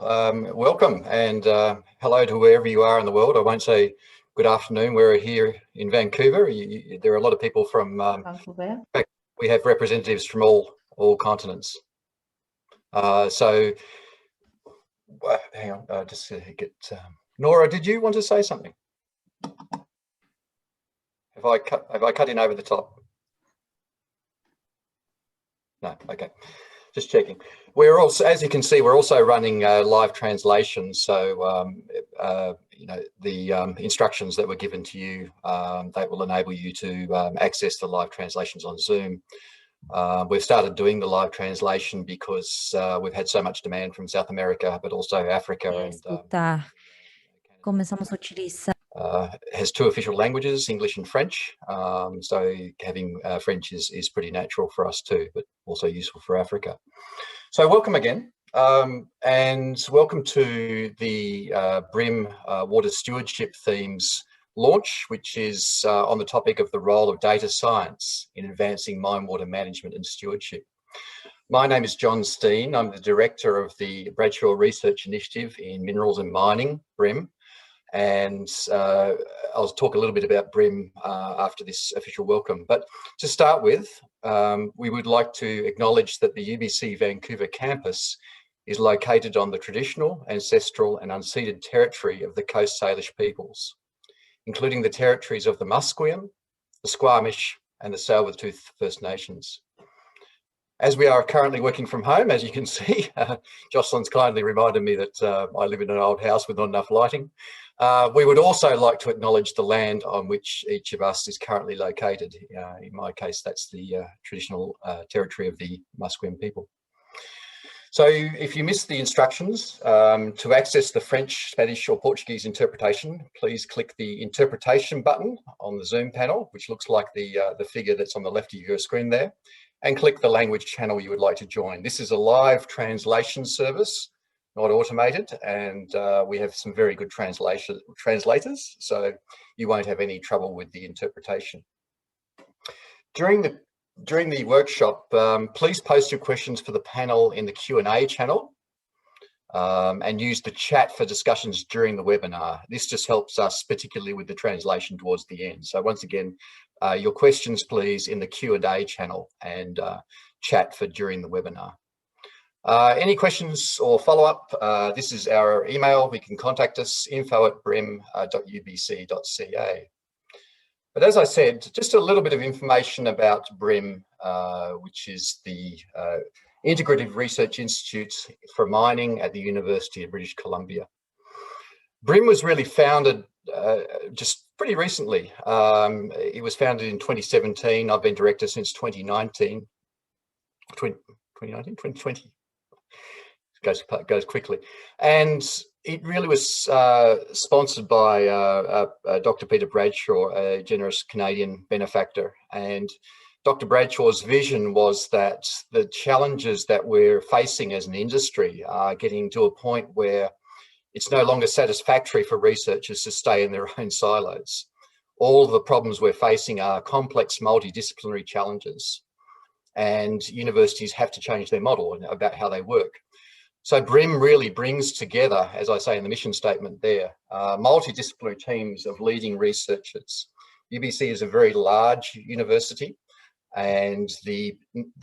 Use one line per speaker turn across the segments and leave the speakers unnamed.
Welcome and hello to wherever you are in the world. I won't say good afternoon. We're here in Vancouver. There are a lot of people from
Vancouver.
In fact, we have representatives from all continents. So hang on, just to get Nora. Did you want to say something? Have I cut in over the top? No. Okay. Just checking. We're also, as you can see, we're also running live translations. So, you know, the instructions that were given to you, that will enable you to access the live translations on Zoom. We've started doing the live translation because we've had so much demand from South America, but also Africa.
Começamos a utilizar.
Has two official languages, English and French. So having French is pretty natural for us too, but also useful for Africa. So welcome again, and welcome to the BRIMM Water Stewardship Themes launch, which is on the topic of the role of data science in advancing mine water management and stewardship. My name is Steen. I'm the Director of the Bradshaw Research Initiative in Minerals and Mining, BRIMM. And I'll talk a little bit about BRIMM after this official welcome. But to start with, we would like to acknowledge that the UBC Vancouver campus is located on the traditional, ancestral and unceded territory of the Coast Salish peoples, including the territories of the Musqueam, the Squamish and the Tsleil-Waututh First Nations. As we are currently working from home, as you can see, Jocelyn's kindly reminded me that I live in an old house with not enough lighting. We would also like to acknowledge the land on which each of us is currently located. In my case, that's the traditional territory of the Musqueam people. So if you missed the instructions, to access the French, Spanish or Portuguese interpretation, please click the interpretation button on the Zoom panel, which looks like the figure that's on the left of your screen there, and click the language channel you would like to join. This is a live translation service, not automated, and we have some very good translators, so you won't have any trouble with the interpretation. During the workshop, please post your questions for the panel in the Q&A channel and use the chat for discussions during the webinar. This just helps us, particularly with the translation towards the end. So once again, your questions please in the Q&A channel and chat for during the webinar. Any questions or follow-up, this is our email. We can contact us, info@brimm.ubc.ca. But as I said, just a little bit of information about BRIMM, which is the Integrative Research Institute for Mining at the University of British Columbia. BRIMM was really founded just pretty recently. It was founded in 2017. I've been director since 2019. 2020. Goes quickly. And it really was sponsored by Dr. Peter Bradshaw, a generous Canadian benefactor. And Dr. Bradshaw's vision was that the challenges that we're facing as an industry are getting to a point where it's no longer satisfactory for researchers to stay in their own silos. All of the problems we're facing are complex multidisciplinary challenges, and universities have to change their model about how they work. So BRIMM really brings together, as I say in the mission statement there, multidisciplinary teams of leading researchers. UBC is a very large university, and the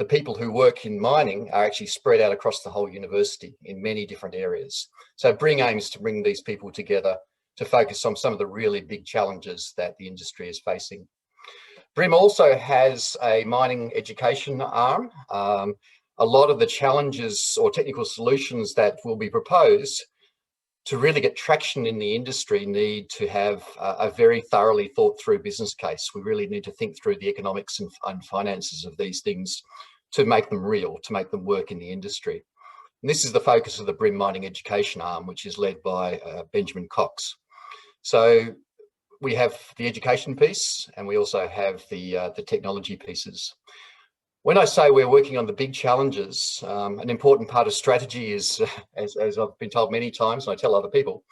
people who work in mining are actually spread out across the whole university in many different areas. So BRIMM aims to bring these people together to focus on some of the really big challenges that the industry is facing. BRIMM also has a mining education arm. A lot of the challenges or technical solutions that will be proposed to really get traction in the industry need to have a very thoroughly thought through business case. We really need to think through the economics and finances of these things to make them real, to make them work in the industry. And this is the focus of the BRIMM Mining Education arm, which is led by Benjamin Cox. So we have the education piece and we also have the technology pieces. When I say we're working on the big challenges, an important part of strategy is, as I've been told many times, and I tell other people,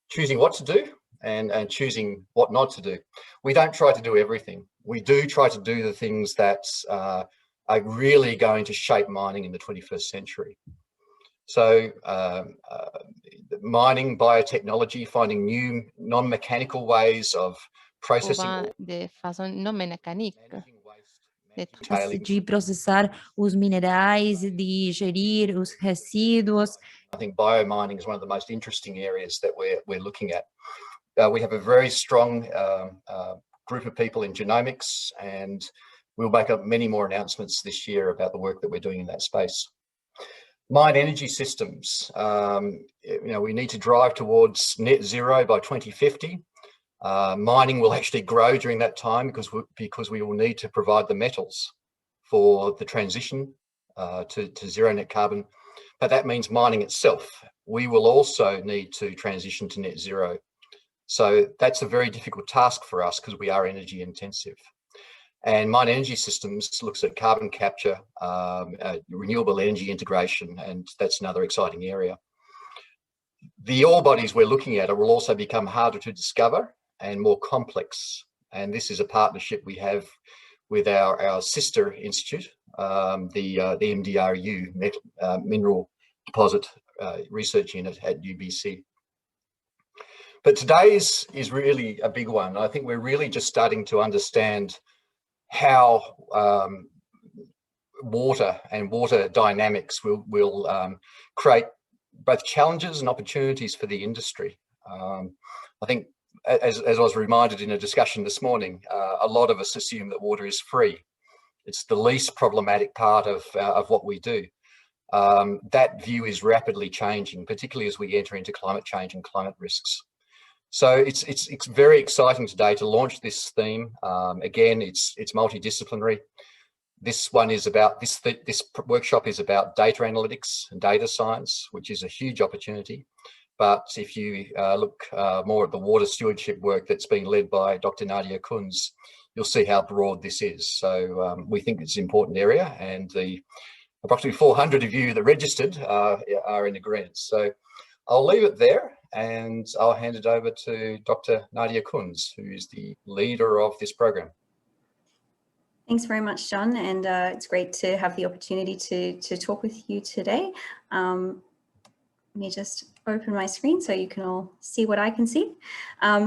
choosing what to do and choosing what not to do. We don't try to do everything. We do try to do the things that are really going to shape mining in the 21st century. So mining, biotechnology, finding new non-mechanical ways of processing
de façon não mecânica,
de processar os minerais, de gerir os resíduos.
I think biomining is one of the most interesting areas that we're looking at. We have a very strong group of people in genomics, and we'll make up many more announcements this year about the work that we're doing in that space. Mine energy systems, we need to drive towards net zero by 2050. Mining will actually grow during that time because we will need to provide the metals for the transition to zero net carbon. But that means mining itself. We will also need to transition to net zero. So that's a very difficult task for us because we are energy intensive. And mine energy systems looks at carbon capture, renewable energy integration, and that's another exciting area. The ore bodies we're looking at will also become harder to discover and more complex. And this is a partnership we have with our sister institute, the MDRU, Mineral Deposit Research Unit at UBC. But today is really a big one. I think we're really just starting to understand how water and water dynamics will create both challenges and opportunities for the industry. I think, as I was reminded in a discussion this morning, a lot of us assume that water is free. It's the least problematic part of what we do. That view is rapidly changing, particularly as we enter into climate change and climate risks. So it's very exciting today to launch this theme. Again, it's multidisciplinary. This one is about this workshop is about data analytics and data science, which is a huge opportunity. But if you look more at the water stewardship work that's being led by Dr. Nadja Kunz, you'll see how broad this is. So we think it's an important area, and the approximately 400 of you that registered are in agreement. So I'll leave it there, and I'll hand it over to Dr. Nadja Kunz, who is the leader of this program.
Thanks very much, John, and it's great to have the opportunity to talk with you today. Let me just open my screen so you can all see what I can see.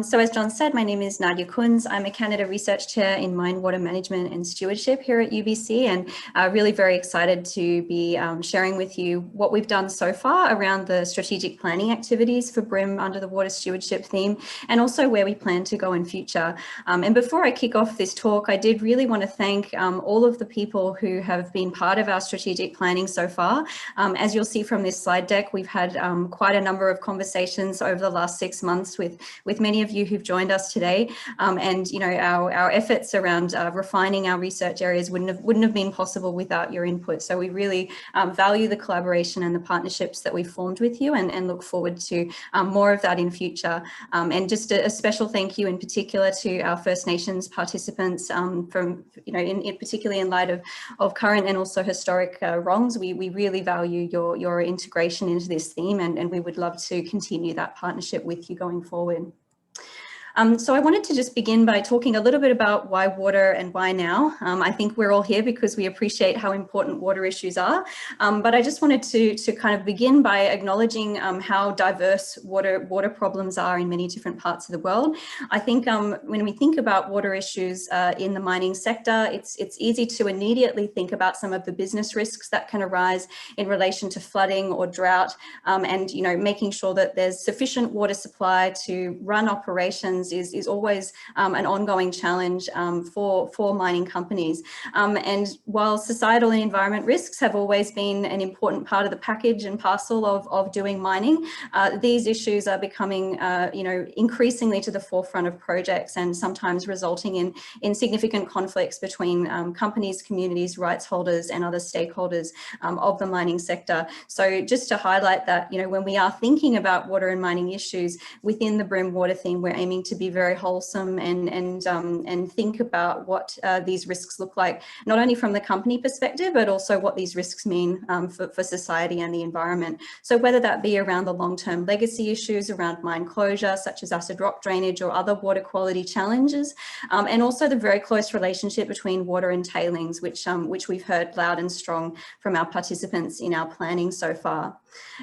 So as John said, my name is Nadja Kunz. I'm a Canada Research Chair in Mine Water Management and Stewardship here at UBC, and really very excited to be sharing with you what we've done so far around the strategic planning activities for BRIMM under the water stewardship theme, and also where we plan to go in future. And before I kick off this talk, I did really want to thank all of the people who have been part of our strategic planning so far. As you'll see from this slide deck, we've had quite a number of conversations over the last 6 months with many of you who've joined us today, and our efforts around refining our research areas wouldn't have been possible without your input. So we really value the collaboration and the partnerships that we've formed with you, and look forward to more of that in future. And just a special thank you in particular to our First Nations participants, from particularly in light of current and also historic wrongs. We really value your integration into this theme, and we would love to continue that partnership with you going forward. So I wanted to just begin by talking a little bit about why water and why now. I think we're all here because we appreciate how important water issues are, but I just wanted to kind of begin by acknowledging how diverse water problems are in many different parts of the world. I think when we think about water issues in the mining sector, it's easy to immediately think about some of the business risks that can arise in relation to flooding or drought, and making sure that there's sufficient water supply to run operations is always an ongoing challenge for mining companies. And while societal and environment risks have always been an important part of the package and parcel of doing mining, these issues are becoming increasingly to the forefront of projects, and sometimes resulting in significant conflicts between companies, communities, rights holders, and other stakeholders of the mining sector. So just to highlight that, when we are thinking about water and mining issues within the BRIMM water theme, we're aiming to be very wholesome and think about what these risks look like, not only from the company perspective, but also what these risks mean for society and the environment. So whether that be around the long-term legacy issues around mine closure, such as acid rock drainage or other water quality challenges, and also the very close relationship between water and tailings, which we've heard loud and strong from our participants in our planning so far.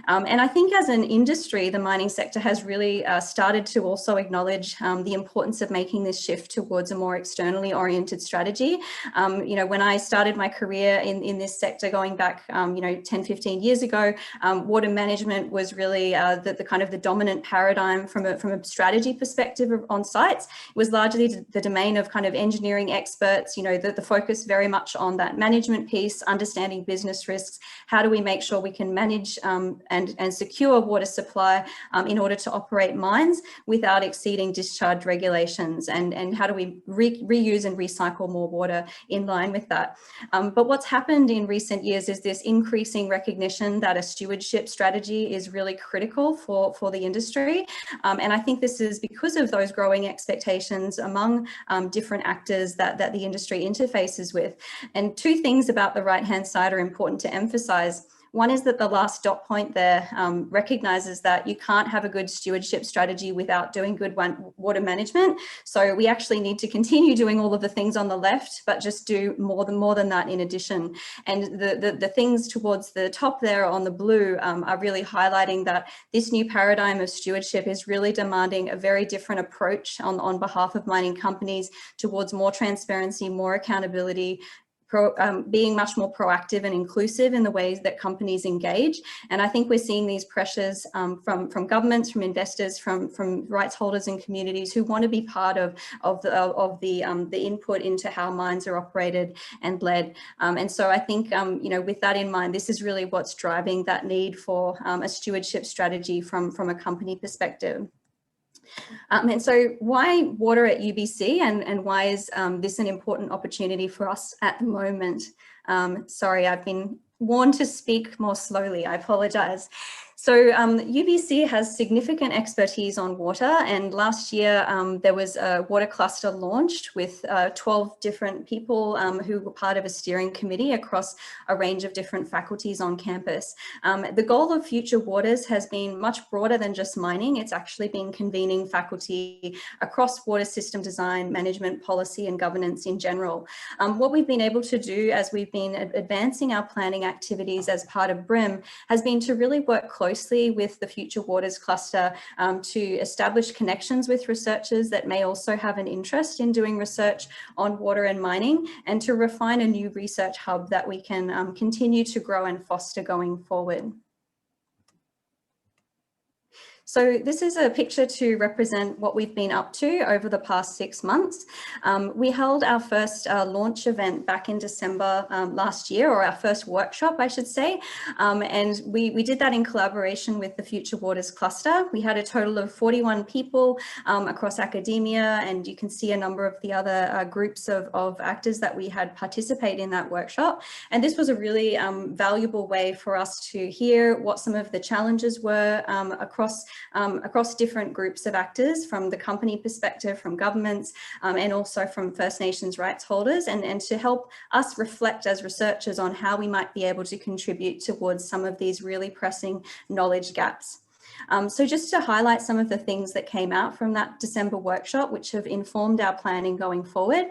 And I think as an industry, the mining sector has really started to also acknowledge the importance of making this shift towards a more externally oriented strategy. You know, when I started my career in this sector going back, you know, 10, 15 years ago, water management was really the kind of the dominant paradigm from a strategy perspective on sites. It was largely the domain of kind of engineering experts, you know, the focus very much on that management piece, understanding business risks. How do we make sure we can manage and secure water supply in order to operate mines without exceeding discharge regulations, and how do we reuse and recycle more water in line with that. But what's happened in recent years is this increasing recognition that a stewardship strategy is really critical for the industry. And I think this is because of those growing expectations among different actors that the industry interfaces with. And two things about the right-hand side are important to emphasize. One is that the last dot point there recognises that you can't have a good stewardship strategy without doing good water management. So we actually need to continue doing all of the things on the left, but just do more than that in addition. And the things towards the top there on the blue are really highlighting that this new paradigm of stewardship is really demanding a very different approach on behalf of mining companies towards more transparency, more accountability, being much more proactive and inclusive in the ways that companies engage. And I think we're seeing these pressures from governments, from investors, from rights holders and communities who want to be part of the input into how mines are operated and led. And so I think, you know, with that in mind, this is really what's driving that need for a stewardship strategy from a company perspective. And so why water at UBC, and why is this an important opportunity for us at the moment? Sorry, I've been warned to speak more slowly. I apologise. So UBC has significant expertise on water, and last year there was a water cluster launched with 12 different people who were part of a steering committee across a range of different faculties on campus. The goal of Future Waters has been much broader than just mining. It's actually been convening faculty across water system design, management, policy and governance in general. What we've been able to do as we've been advancing our planning activities as part of BRIMM has been to really work closely with the Future Waters cluster to establish connections with researchers that may also have an interest in doing research on water and mining, and to refine a new research hub that we can continue to grow and foster going forward. So this is a picture to represent what we've been up to over the past 6 months. We held our first launch event back in December last year, or our first workshop, I should say. And we did that in collaboration with the Future Waters cluster. We had a total of 41 people across academia, and you can see a number of the other groups of actors that we had participate in that workshop. And this was a really valuable way for us to hear what some of the challenges were across different groups of actors, from the company perspective, from governments, and also from First Nations rights holders, and to help us reflect as researchers on how we might be able to contribute towards some of these really pressing knowledge gaps. So just to highlight some of the things that came out from that December workshop, which have informed our planning going forward,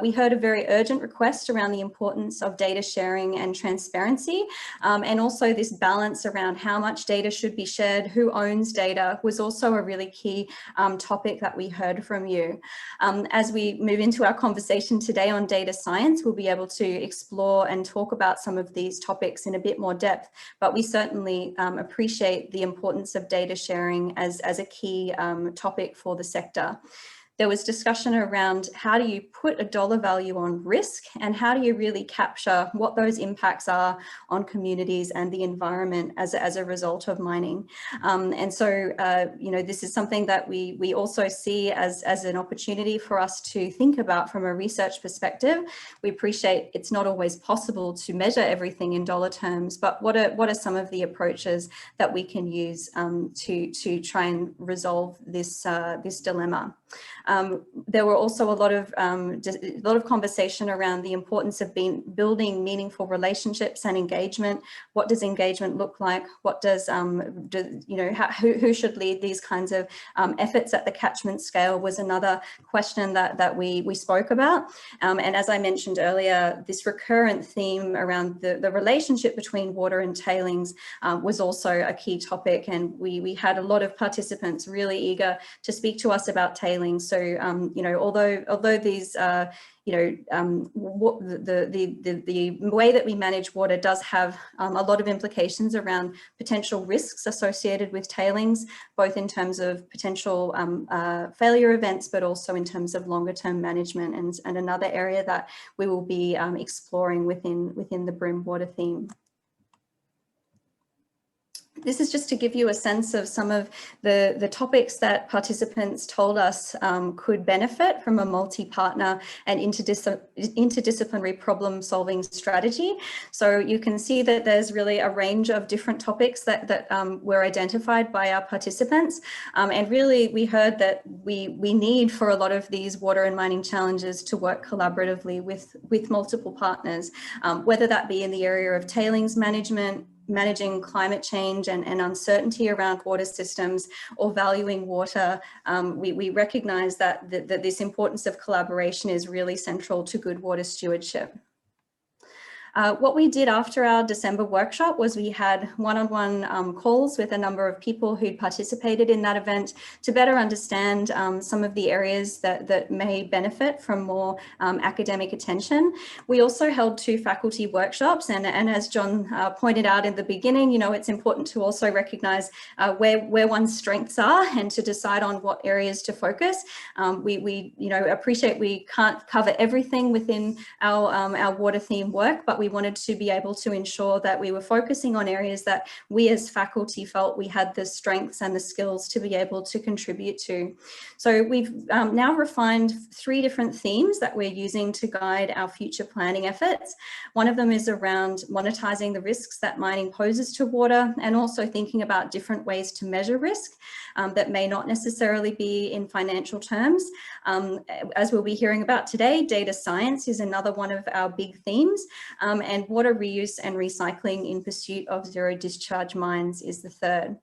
we heard a very urgent request around the importance of data sharing and transparency, and also this balance around how much data should be shared, who owns data, was also a really key topic that we heard from you. As we move into our conversation today on data science, we'll be able to explore and talk about some of these topics in a bit more depth, but we certainly appreciate the importance of data sharing as a key topic for the sector. There was discussion around how do you put a dollar value on risk, and how do you really capture what those impacts are on communities and the environment as a result of mining. And so, you know, this is something that we also see as an opportunity for us to think about from a research perspective. We appreciate it's not always possible to measure everything in dollar terms, but what are some of the approaches that we can use to try and resolve this dilemma? There were also a lot of conversation around the importance of building meaningful relationships and engagement. What does engagement look like? What does, who should lead these kinds of efforts at the catchment scale was another question that we spoke about. And as I mentioned earlier, this recurrent theme around the relationship between water and tailings was also a key topic. And we had a lot of participants really eager to speak to us about tailings. So, although these, the way that we manage water does have a lot of implications around potential risks associated with tailings, both in terms of potential failure events, but also in terms of longer term management, and another area that we will be exploring within the BRIMM water theme. This is just to give you a sense of some of the topics that participants told us could benefit from a multi-partner and interdisciplinary problem-solving strategy. So you can see that there's really a range of different topics that were identified by our participants. And really, we heard that we need for a lot of these water and mining challenges to work collaboratively with multiple partners, whether that be in the area of tailings management, managing climate change and uncertainty around water systems, or valuing water. We recognise that this importance of collaboration is really central to good water stewardship. What we did after our December workshop was we had one-on-one calls with a number of people who'd participated in that event to better understand some of the areas that may benefit from more academic attention. We also held 2 faculty workshops, and as John pointed out in the beginning, it's important to also recognise where one's strengths are and to decide on what areas to focus. We appreciate we can't cover everything within our water theme work, but we wanted to be able to ensure that we were focusing on areas that we as faculty felt we had the strengths and the skills to be able to contribute to. So we've now refined 3 different themes that we're using to guide our future planning efforts. One of them is around monetizing the risks that mining poses to water, and also thinking about different ways to measure risk that may not necessarily be in financial terms. As we'll be hearing about today, data science is another one of our big themes. And water reuse and recycling in pursuit of zero discharge mines is the third.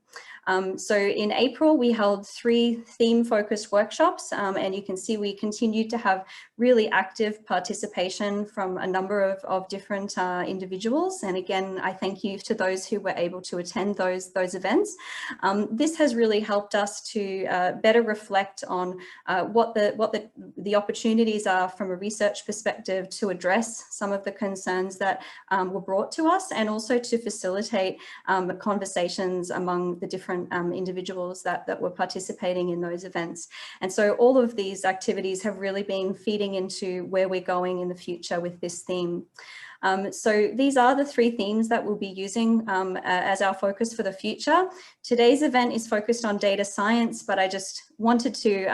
So in April, we held 3 theme-focused workshops, and you can see we continued to have really active participation from a number of different individuals. And again, I thank you to those who were able to attend those events. This has really helped us to better reflect on what the opportunities are from a research perspective to address some of the concerns that were brought to us, and also to facilitate conversations among the different individuals that were participating in those events. And so all of these activities have really been feeding into where we're going in the future with this theme. So these are the 3 themes that we'll be using as our focus for the future. Today's event is focused on data science, but I just wanted to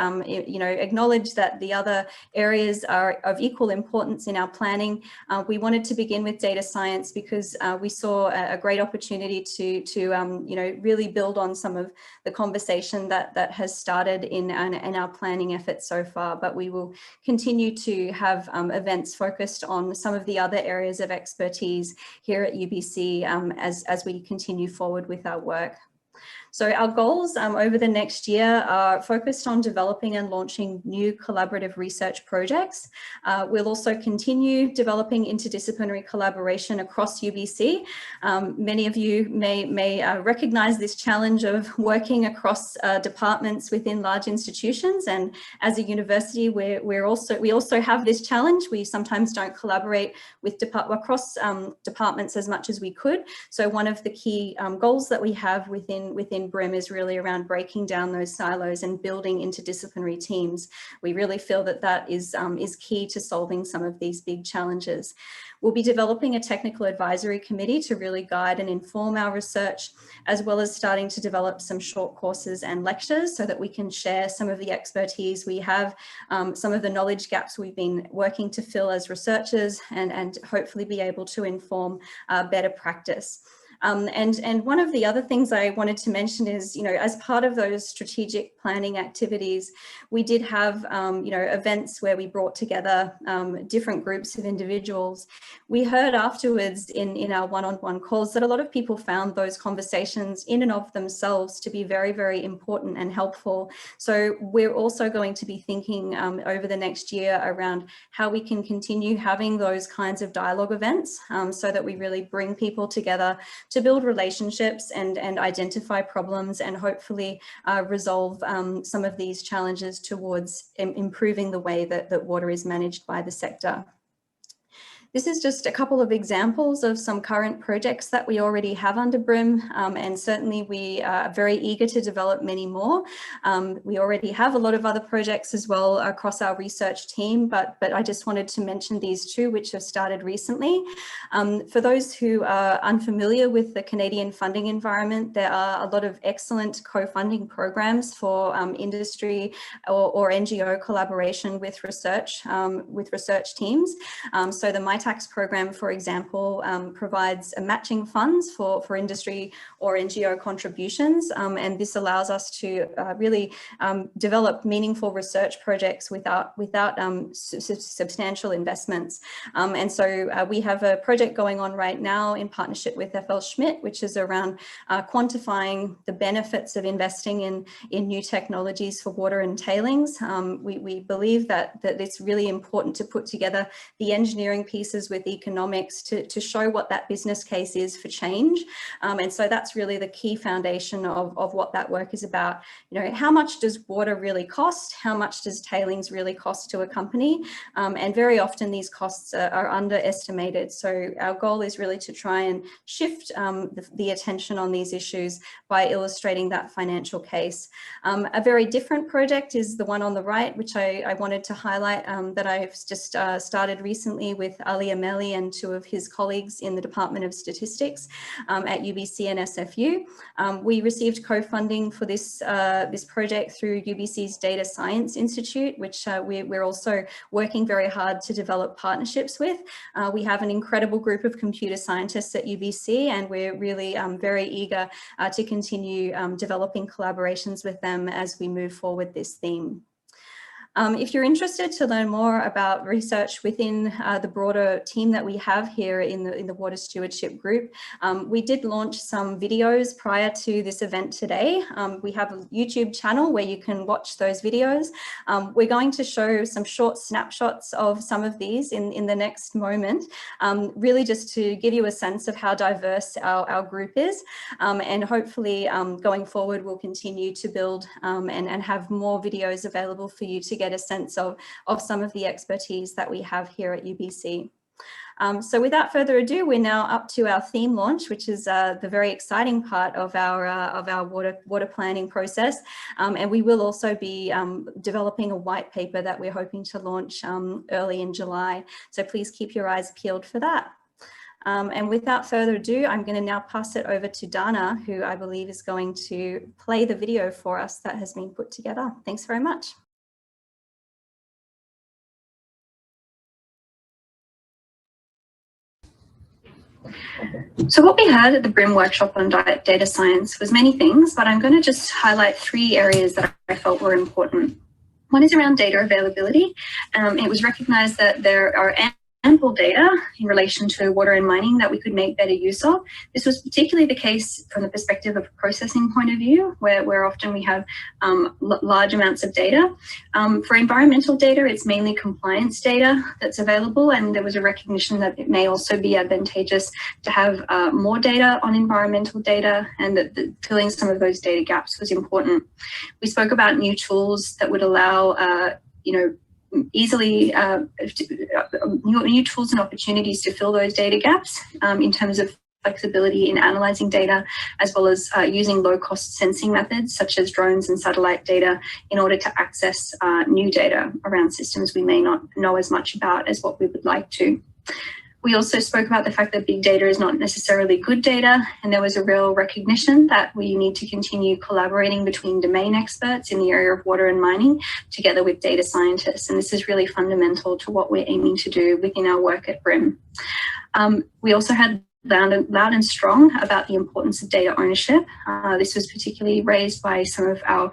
acknowledge that the other areas are of equal importance in our planning. We wanted to begin with data science because we saw a great opportunity to really build on some of the conversation that has started in our planning efforts so far, but we will continue to have events focused on some of the other areas of expertise here at UBC as we continue forward with our work. So our goals over the next year are focused on developing and launching new collaborative research projects. We'll also continue developing interdisciplinary collaboration across UBC. Many of you may recognize this challenge of working across departments within large institutions, and as a university, we also have this challenge. We sometimes don't collaborate with across departments as much as we could. So one of the key goals that we have within BRIMM is really around breaking down those silos and building interdisciplinary teams. We really feel that is key to solving some of these big challenges. We'll be developing a technical advisory committee to really guide and inform our research, as well as starting to develop some short courses and lectures so that we can share some of the expertise we have, some of the knowledge gaps we've been working to fill as researchers, and hopefully be able to inform better practice. And one of the other things I wanted to mention is, as part of those strategic planning activities, we did have, events where we brought together different groups of individuals. We heard afterwards in our one-on-one calls that a lot of people found those conversations in and of themselves to be very, very important and helpful. So we're also going to be thinking over the next year around how we can continue having those kinds of dialogue events so that we really bring people together to build relationships and identify problems and hopefully resolve some of these challenges towards improving the way that water is managed by the sector. This is just a couple of examples of some current projects that we already have under BRIMM, and certainly we are very eager to develop many more. We already have a lot of other projects as well across our research team, but I just wanted to mention these two which have started recently. For those who are unfamiliar with the Canadian funding environment, there are a lot of excellent co-funding programs for industry or NGO collaboration with research teams. So the MyTax program, for example, provides matching funds for industry or NGO contributions, and this allows us to really develop meaningful research projects without substantial investments. And so we have a project going on right now in partnership with FL Schmidt, which is around quantifying the benefits of investing in new technologies for water and tailings. We believe that it's really important to put together the engineering pieces with economics to show what that business case is for change. And so that's really the key foundation of what that work is about. How much does water really cost? How much does tailings really cost to a company? And very often these costs are underestimated. So our goal is really to try and shift the attention on these issues by illustrating that financial case. A very different project is the one on the right, which I wanted to highlight, that I've just started recently with Ameli and two of his colleagues in the Department of Statistics at UBC and SFU. We received co-funding for this project through UBC's Data Science Institute, which we're also working very hard to develop partnerships with. We have an incredible group of computer scientists at UBC, and we're really very eager to continue developing collaborations with them as we move forward this theme. If you're interested to learn more about research within the broader team that we have here in the Water Stewardship group, we did launch some videos prior to this event today. We have a YouTube channel where you can watch those videos. We're going to show some short snapshots of some of these in the next moment, really just to give you a sense of how diverse our group is. And hopefully going forward, we'll continue to build and have more videos available for you to get a sense of some of the expertise that we have here at UBC. So without further ado, we're now up to our theme launch, which is the very exciting part of our water planning process. And we will also be developing a white paper that we're hoping to launch early in July. So please keep your eyes peeled for that. And without further ado, I'm going to now pass it over to Dana, who I believe is going to play the video for us that has been put together. Thanks very much.
So what we had at the BRIMM workshop on data science was many things, but I'm going to just highlight 3 areas that I felt were important. One is around data availability. It was recognized that there are ample data in relation to water and mining that we could make better use of. This was particularly the case from the perspective of a processing point of view, where often we have large amounts of data. For environmental data, it's mainly compliance data that's available, and there was a recognition that it may also be advantageous to have more data on environmental data, and that filling some of those data gaps was important. We spoke about new tools that would allow easily new tools and opportunities to fill those data gaps in terms of flexibility in analyzing data, as well as using low-cost sensing methods such as drones and satellite data in order to access new data around systems we may not know as much about as what we would like to. We also spoke about the fact that big data is not necessarily good data, and there was a real recognition that we need to continue collaborating between domain experts in the area of water and mining together with data scientists, and this is really fundamental to what we're aiming to do within our work at BRIMM. We also had loud and strong about the importance of data ownership. This was particularly raised by some of our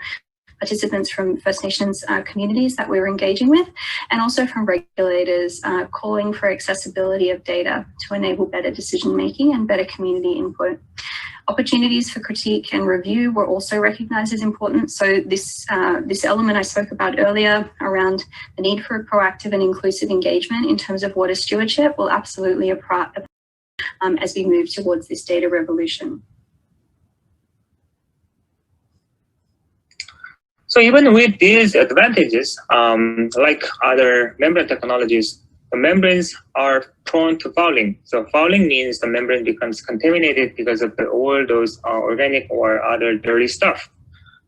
participants from First Nations communities that we were engaging with, and also from regulators calling for accessibility of data to enable better decision making and better community input. Opportunities for critique and review were also recognised as important. So this element I spoke about earlier around the need for a proactive and inclusive engagement in terms of water stewardship will absolutely apply as we move towards this data revolution.
So even with these advantages, like other membrane technologies, the membranes are prone to fouling. So fouling means the membrane becomes contaminated because of all those organic or other dirty stuff.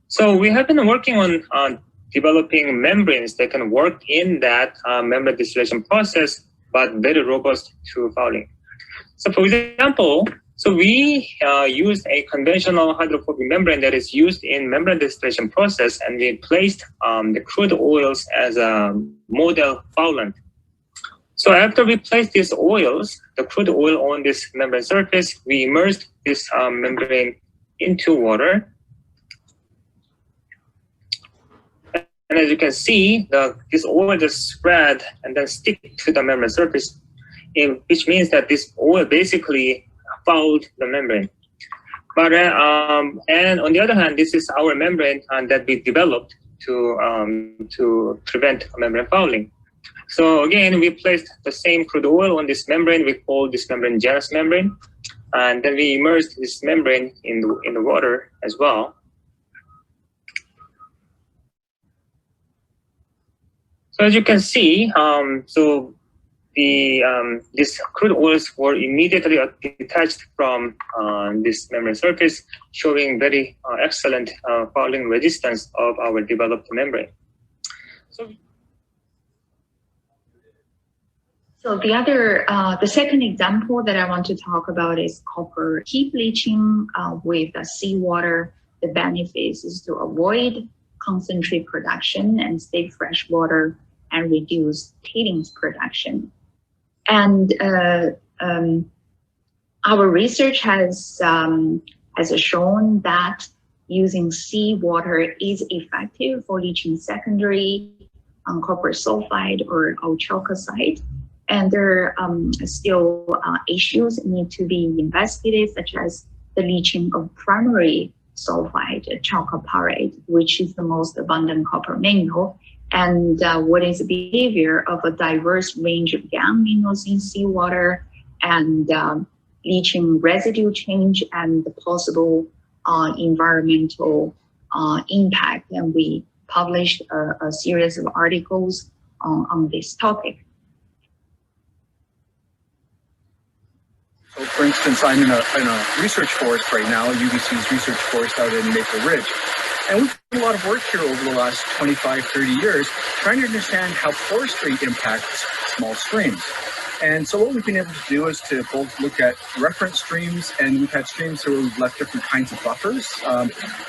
So we have been working on developing membranes that can work in that membrane distillation process, but very robust to fouling. So for example, so we used a conventional hydrophobic membrane that is used in membrane distillation process, and we placed the crude oils as a model foulant. So after we placed these oils, the crude oil on this membrane surface, we immersed this membrane into water. And as you can see, this oil just spread and then stick to the membrane surface, which means that this oil basically fouled the membrane. But and on the other hand, this is our membrane that we developed to prevent membrane fouling. So again, we placed the same crude oil on this membrane. We call this membrane Janus membrane, and then we immersed this membrane in the water as well. So as you can see, so these crude oils were immediately detached from this membrane surface, showing very excellent fouling resistance of our developed membrane.
So the second example that I want to talk about is copper heap leaching with seawater. The benefits is to avoid concentrate production and save fresh water and reduce tailings production. And our research has shown that using seawater is effective for leaching secondary copper sulfide or chalcocite. And there are still issues need to be investigated, such as the leaching of primary sulfide, chalcopyrite, which is the most abundant copper mineral, and what is the behavior of a diverse range of gangue minerals in seawater, and leaching residue change and the possible environmental impact. And we published a series of articles on this topic.
So for instance, I'm in a research forest right now, UBC's research forest out in Maple Ridge. And we've done a lot of work here over the last 25, 30 years, trying to understand how forestry impacts small streams. And so what we've been able to do is to both look at reference streams, and we've had streams where we've left different kinds of buffers,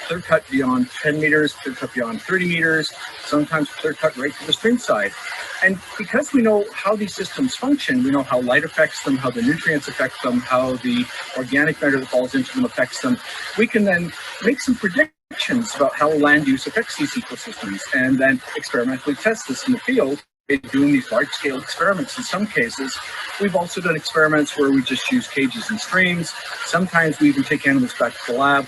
clear cut beyond 10 meters, clear cut beyond 30 meters, sometimes clear cut right to the stream side. And because we know how these systems function, we know how light affects them, how the nutrients affect them, how the organic matter that falls into them affects them, we can then make some predictions about how land use affects these ecosystems, and then experimentally test this in the field. Doing these large-scale experiments in some cases. We've also done experiments where we just use cages and streams. Sometimes we even take animals back to the lab.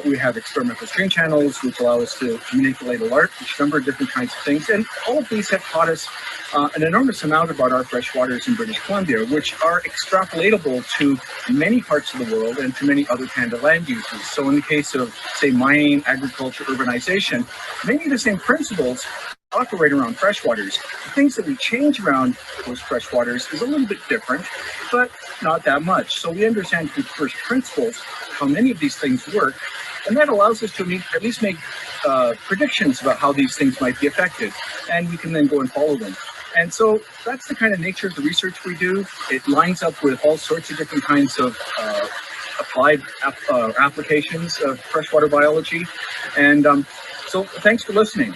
We have experimental stream channels, which allow us to manipulate a large number of different kinds of things. And all of these have taught us an enormous amount about our freshwaters in British Columbia, which are extrapolatable to many parts of the world and to many other kind of land uses. So in the case of, say, mining, agriculture, urbanization, many of the same principles operate around freshwaters. The things that we change around those freshwaters is a little bit different, but not that much. So we understand through first principles how many of these things work, and that allows us to at least make predictions about how these things might be affected, and we can then go and follow them. And so that's the kind of nature of the research we do. It lines up with all sorts of different kinds of applied applications of freshwater biology. And so thanks for listening.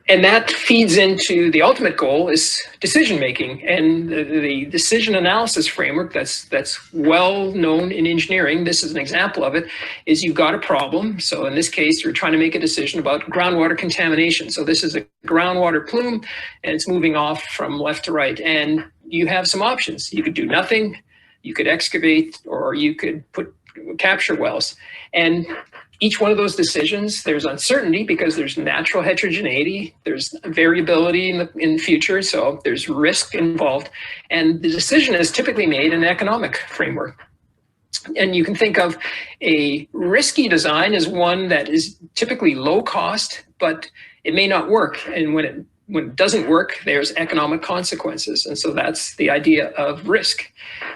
And that feeds into the ultimate goal is decision making, and the decision analysis framework that's well known in engineering. This is an example of it. Is you've got a problem. So in this case, you're trying to make a decision about groundwater contamination. So this is a groundwater plume, and it's moving off from left to right. And you have some options. You could do nothing, you could excavate, or you could put capture wells. And each one of those decisions, there's uncertainty because there's natural heterogeneity, there's variability in the future, so there's risk involved. And the decision is typically made in an economic framework. And you can think of a risky design as one that is typically low cost, but it may not work. And when it doesn't work, there's economic consequences. And so that's the idea of risk.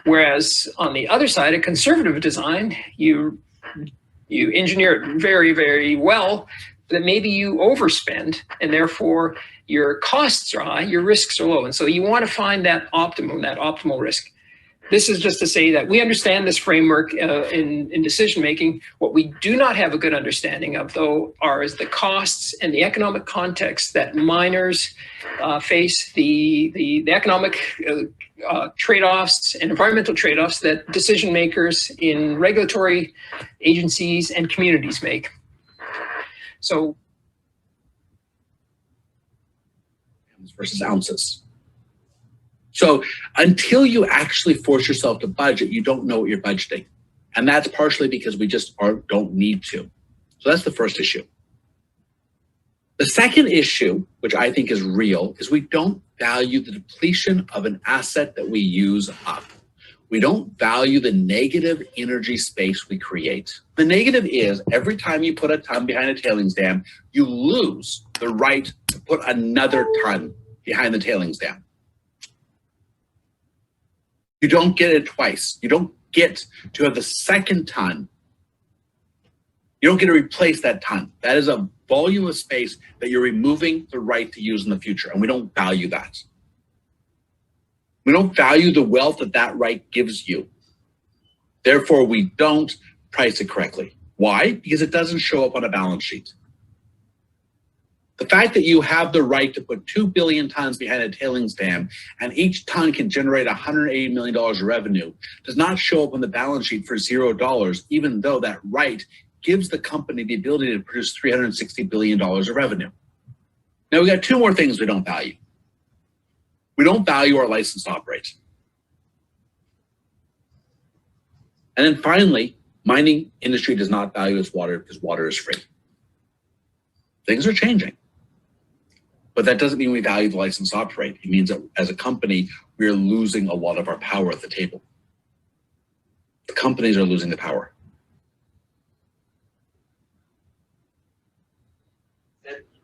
Whereas on the other side, a conservative design, you engineer it very, very well, but maybe you overspend, and therefore your costs are high, your risks are low. And so you want to find that optimal risk. This is just to say that we understand this framework in decision making. What we do not have a good understanding of, though, is the costs and the economic context that miners face, the economic trade-offs and environmental trade-offs that decision makers in regulatory agencies and communities make. So,
versus ounces. So until you actually force yourself to budget, you don't know what you're budgeting. And that's partially because we just don't need to. So that's the first issue. The second issue, which I think is real, is we don't value the depletion of an asset that we use up. We don't value the negative energy space we create. The negative is every time you put a ton behind a tailings dam, you lose the right to put another ton behind the tailings dam. You don't get it twice. You don't get to have the second ton. You don't get to replace that ton. That is a volume of space that you're removing the right to use in the future, and we don't value that. We don't value the wealth that that right gives you. Therefore, we don't price it correctly. Why? Because it doesn't show up on a balance sheet. The fact that you have the right to put 2 billion tons behind a tailings dam and each ton can generate $180 million of revenue does not show up on the balance sheet for $0, even though that right gives the company the ability to produce $360 billion of revenue. Now, we got two more things we don't value. We don't value our license to operate. And then finally, mining industry does not value its water because water is free. Things are changing. But that doesn't mean we value the license to operate. It means that as a company, we're losing a lot of our power at the table. The companies are losing the power.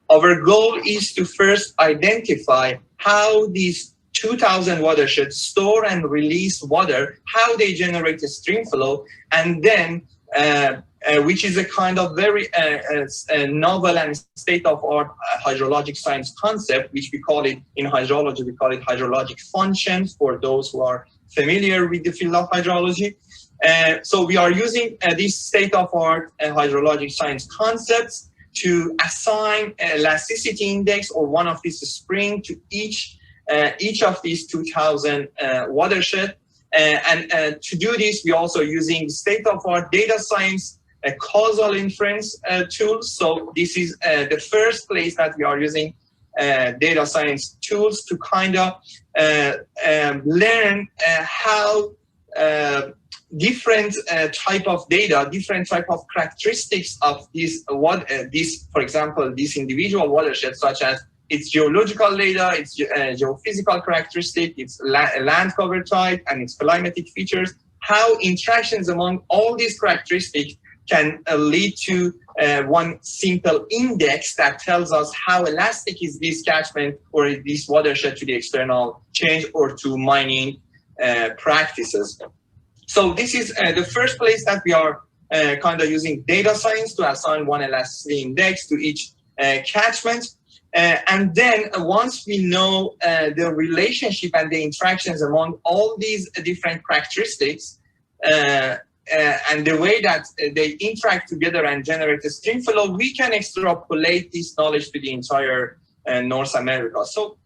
Our goal is to first identify how these 2,000 watersheds store and release water, how they generate a stream flow, and then which is a kind of very novel and state-of-art hydrologic science concept, which we call it, in hydrology, we call it hydrologic functions for those who are familiar with the field of hydrology. So we are using these state-of-art hydrologic science concepts to assign elasticity index or one of these spring to each of these 2,000 watershed. And to do this, we're also using state-of-art data science causal inference tools. So this is the first place that we are using data science tools to kind of learn how different type of data, different type of characteristics of this, for example, this individual watershed, such as its geological data, its geophysical characteristic, its land cover type, and its climatic features, how interactions among all these characteristics can lead to one simple index that tells us how elastic is this catchment or this watershed to the external change or to mining practices. So this is the first place that we are kind of using data science to assign one elasticity index to each catchment. And then once we know the relationship and the interactions among all these different characteristics and the way that they interact together and generate a stream flow, we can extrapolate this knowledge to the entire and North America. So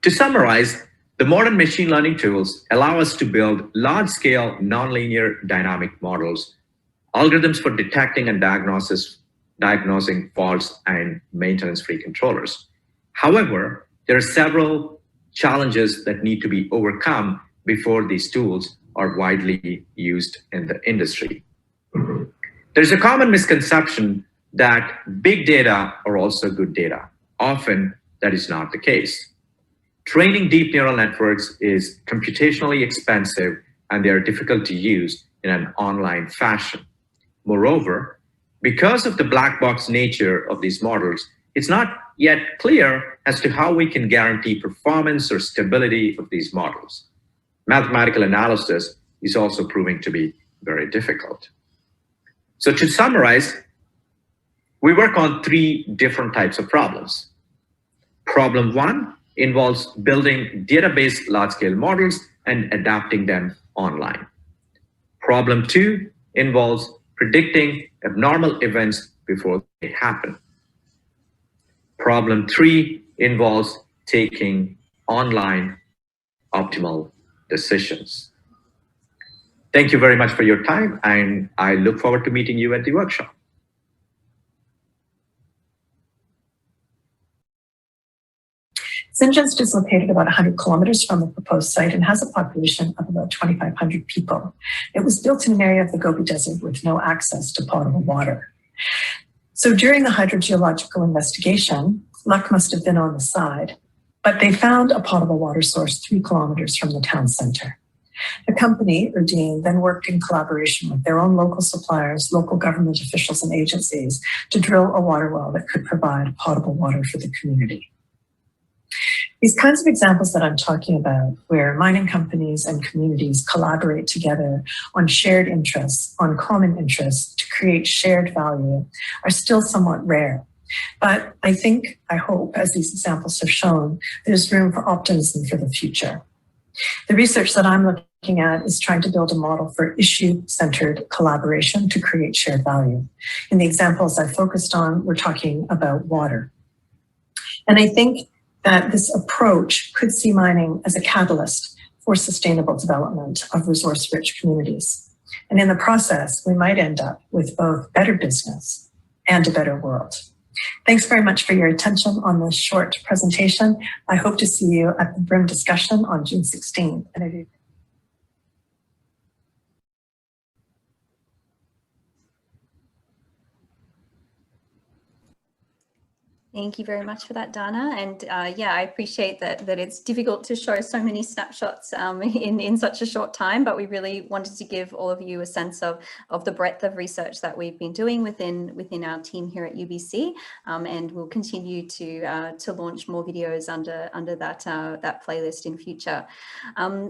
to summarize, the modern machine learning tools allow us to build large-scale nonlinear dynamic models, algorithms for detecting and diagnosing faults, and maintenance-free controllers. However, there are several challenges that need to be overcome before these tools are widely used in the industry. There's a common misconception that big data are also good data. Often, that is not the case. Training deep neural networks is computationally expensive, and they are difficult to use in an online fashion. Moreover, because of the black box nature of these models, it's not yet clear as to how we can guarantee performance or stability of these models. Mathematical analysis is also proving to be very difficult. So to summarize, we work on 3 different types of problems. Problem 1 involves building database large-scale models and adapting them online. Problem 2 involves predicting abnormal events before they happen. Problem 3 involves taking online optimal decisions. Thank you very much for your time, and I look forward to meeting you at the workshop.
Xinjiang is located about 100 kilometers from the proposed site and has a population of about 2,500 people. It was built in an area of the Gobi Desert with no access to potable water. So during the hydrogeological investigation, luck must have been on the side, but they found a potable water source 3 kilometers from the town center. The company, Erdene, then worked in collaboration with their own local suppliers, local government officials and agencies to drill a water well that could provide potable water for the community. These kinds of examples that I'm talking about, where mining companies and communities collaborate together on shared interests, on common interests to create shared value, are still somewhat rare. But I think, I hope, as these examples have shown, there's room for optimism for the future. The research that I'm looking at is trying to build a model for issue-centered collaboration to create shared value. In the examples I focused on, we're talking about water. And I think that this approach could see mining as a catalyst for sustainable development of resource-rich communities. And in the process, we might end up with both better business and a better world. Thanks very much for your attention on this short presentation. I hope to see you at the BRIMM discussion on June 16th.
Thank you very much for that, Dana. And yeah, I appreciate that it's difficult to show so many snapshots in such a short time, but we really wanted to give all of you a sense of the breadth of research that we've been doing within our team here at UBC, and we'll continue to launch more videos under that playlist in future.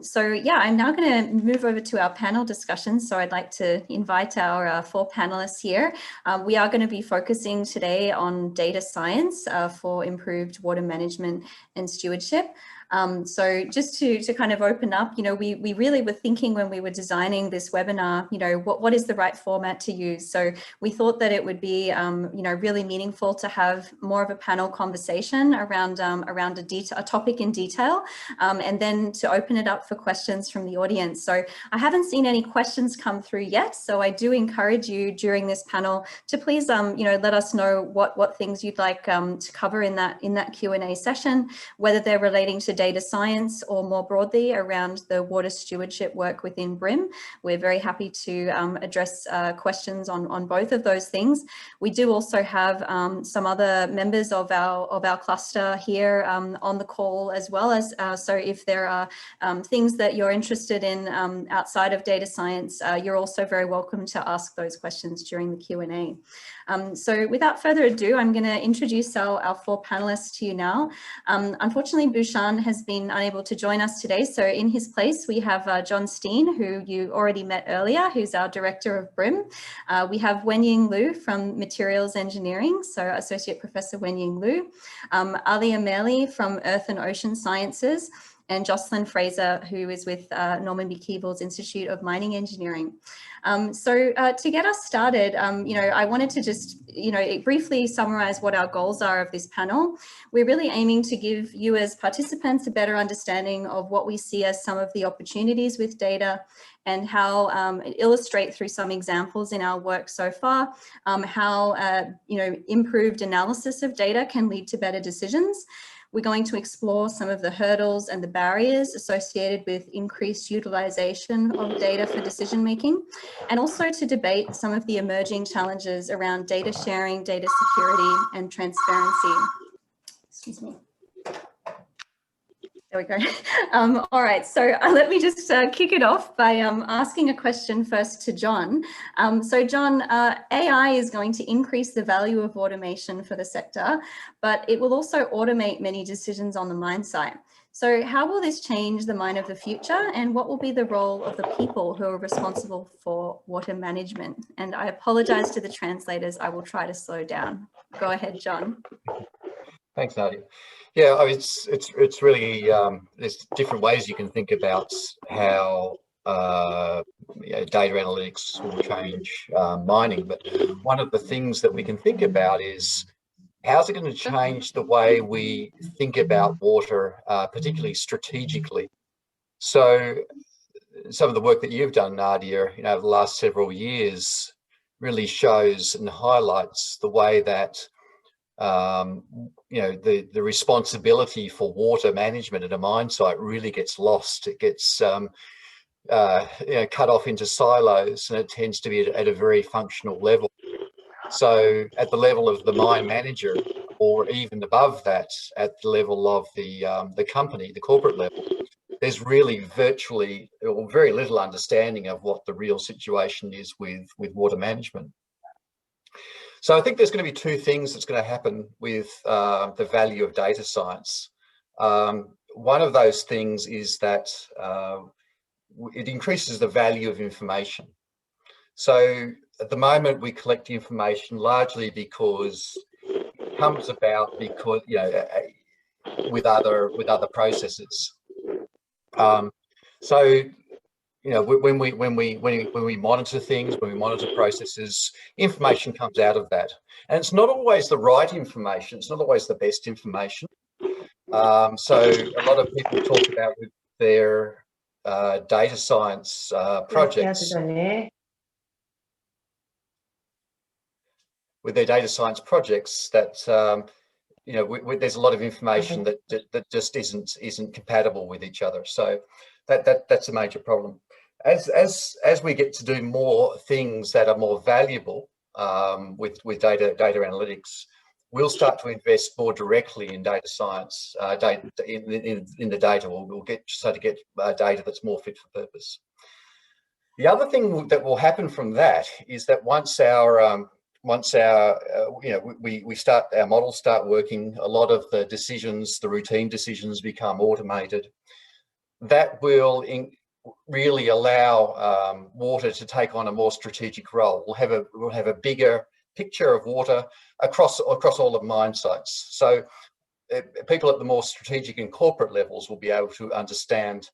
So yeah, I'm now going to move over to our panel discussion. So I'd like to invite our 4 panelists here. We are going to be focusing today on data science for improved water management and stewardship. So just to kind of open up, you know, we really were thinking when we were designing this webinar, you know, what is the right format to use? So we thought that it would be, you know, really meaningful to have more of a panel conversation around a topic in detail, and then to open it up for questions from the audience. So I haven't seen any questions come through yet, so I do encourage you during this panel to please, you know, let us know what things you'd like to cover in that Q&A session, whether they're relating to data science or more broadly around the water stewardship work within BRIMM. We're very happy to address questions on both of those things. We do also have some other members of our cluster here on the call as well, as so if there are things that you're interested in outside of data science, you're also very welcome to ask those questions during the Q&A. So without further ado, I'm going to introduce our 4 panelists to you now. Unfortunately, Bhushan has been unable to join us today. So in his place, we have John Steen, who you already met earlier, who's our director of BRIMM. We have Wenying Liu from Materials Engineering, so Associate Professor Wenying Liu. Ali Ameli from Earth and Ocean Sciences, and Jocelyn Fraser, who is with Norman B. Keebles Institute of Mining Engineering. To get us started, I wanted to just, briefly summarize what our goals are of this panel. We're really aiming to give you as participants a better understanding of what we see as some of the opportunities with data, and how illustrate through some examples in our work so far, how improved analysis of data can lead to better decisions. We're going to explore some of the hurdles and the barriers associated with increased utilization of data for decision making, and also to debate some of the emerging challenges around data sharing, data security, and transparency. Excuse me. There we go. All right, so let me just kick it off by asking a question first to John. John, AI is going to increase the value of automation for the sector, but it will also automate many decisions on the mine site. So how will this change the mine of the future, and what will be the role of the people who are responsible for water management? And I apologize to the translators, I will try to slow down. Go ahead, John.
Thanks, Nadja. Yeah, I mean, it's really, there's different ways you can think about how data analytics will change mining. But one of the things that we can think about is, how's it going to change the way we think about water, particularly strategically? So some of the work that you've done, Nadja, over the last several years really shows and highlights the way that the responsibility for water management at a mine site really gets lost. It gets cut off into silos, and it tends to be at a very functional level. So at the level of the mine manager, or even above that, at the level of the company, the corporate level, there's really virtually or very little understanding of what the real situation is with water management. So I think there's going to be two things that's going to happen with the value of data science. One of those things is that it increases the value of information. So at the moment we collect information largely because it comes about because with other processes. When we monitor things, when we monitor processes, information comes out of that, and it's not always the right information. It's not always the best information. So a lot of people talk about with their data science projects. With their data science projects, that there's a lot of information that just isn't compatible with each other. So that's a major problem. As we get to do more things that are more valuable with data analytics, we'll start to invest more directly in data science, in the data. We'll start to get data that's more fit for purpose. The other thing that will happen from that is that once our models start working, a lot of the decisions, the routine decisions, become automated. That will really allow water to take on a more strategic role. We'll have a bigger picture of water across all of mine sites. So people at the more strategic and corporate levels will be able to understand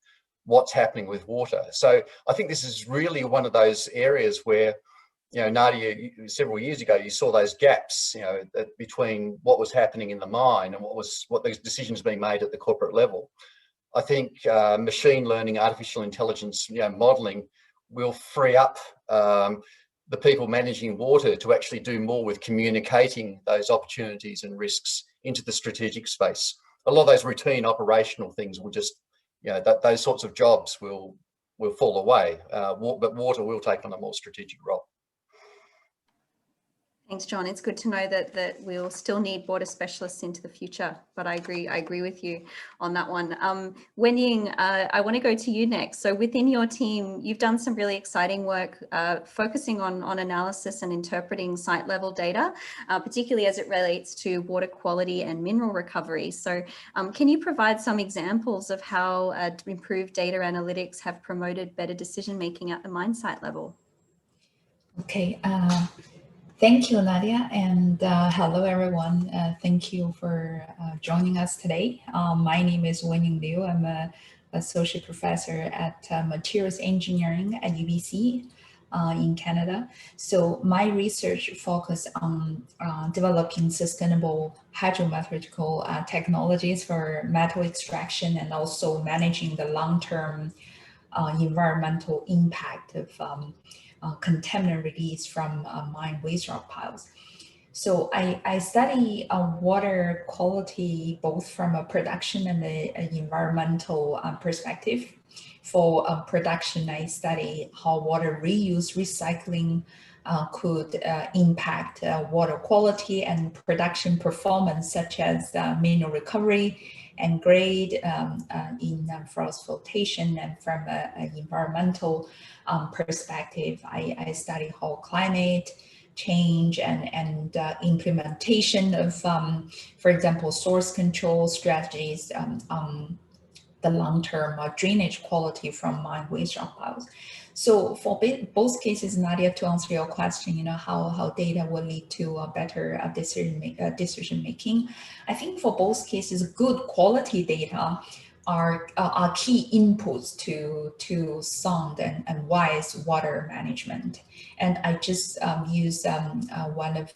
what's happening with water. So I think this is really one of those areas where, Nadja, several years ago, you saw those gaps, between what was happening in the mine and what those decisions being made at the corporate level. I think machine learning, artificial intelligence, modeling will free up the people managing water to actually do more with communicating those opportunities and risks into the strategic space. A lot of those routine operational things will just, those sorts of jobs will fall away, but water will take on a more strategic role.
Thanks, John. It's good to know that we'll still need water specialists into the future, but I agree with you on that one. Wenying, I want to go to you next. So within your team, you've done some really exciting work focusing on analysis and interpreting site level data, particularly as it relates to water quality and mineral recovery. So can you provide some examples of how improved data analytics have promoted better decision making at the mine site level?
Okay. Thank you, Nadja, and hello, everyone. Thank you for joining us today. My name is Wenying Liu. I'm an associate professor at Materials Engineering at UBC in Canada. So my research focus on developing sustainable hydrometallurgical technologies for metal extraction and also managing the long-term environmental impact of contaminant release from mine waste rock piles. So I study water quality both from a production and an environmental perspective. For production, I study how water reuse, recycling could impact water quality and production performance, such as mineral recovery and grade in frost flotation. And from an environmental perspective, I study how climate change and implementation of, for example, source control strategies, the long-term drainage quality from mine waste rock piles. So for both cases, Nadja, to answer your question, how data will lead to a better decision making. I think for both cases, good quality data are key inputs to sound and wise water management. And I just use one of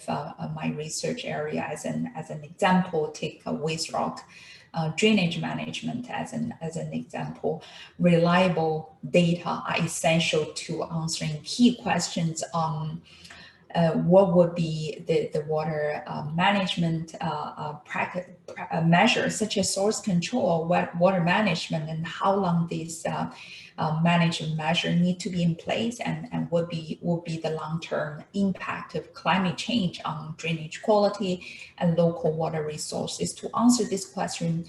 my research area as an example. Take waste rock drainage management as an example. Reliable data are essential to answering key questions on what would be the water management measures, such as source control, water management, and how long these management measures need to be in place, and will be the long-term impact of climate change on drainage quality and local water resources. To answer this question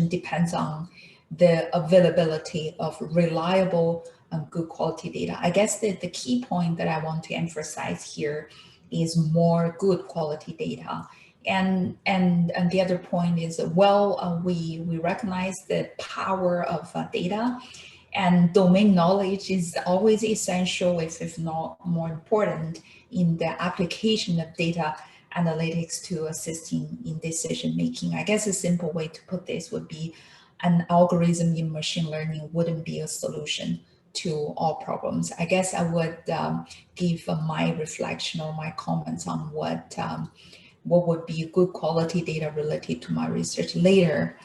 depends on the availability of reliable good quality data. I guess the key point that I want to emphasize here is more good quality data. And the other point is, we recognize the power of data, and domain knowledge is always essential, if not more important, in the application of data analytics to assisting in decision making. I guess a simple way to put this would be an algorithm in machine learning wouldn't be a solution to all problems. I guess I would give my reflection or my comments on what would be good quality data related to my research later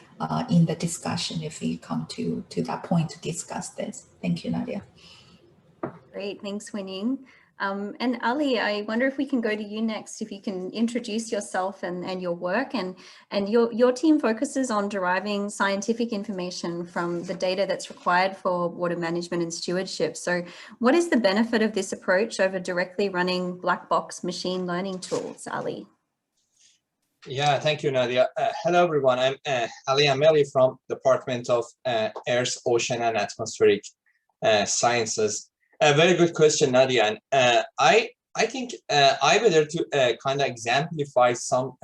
in the discussion, if we come to that point to discuss this. Thank you, Nadja.
Great, thanks, Wenying. And Ali, I wonder if we can go to you next, if you can introduce yourself and your work. And your team focuses on deriving scientific information from the data that's required for water management and stewardship. So what is the benefit of this approach over directly running black box machine learning tools, Ali?
Yeah, thank you, Nadja. Hello, everyone. I'm Ali Ameli from Department of Earth, Ocean, and Atmospheric Sciences. A very good question, Nadja. And I think I better to kind of exemplify some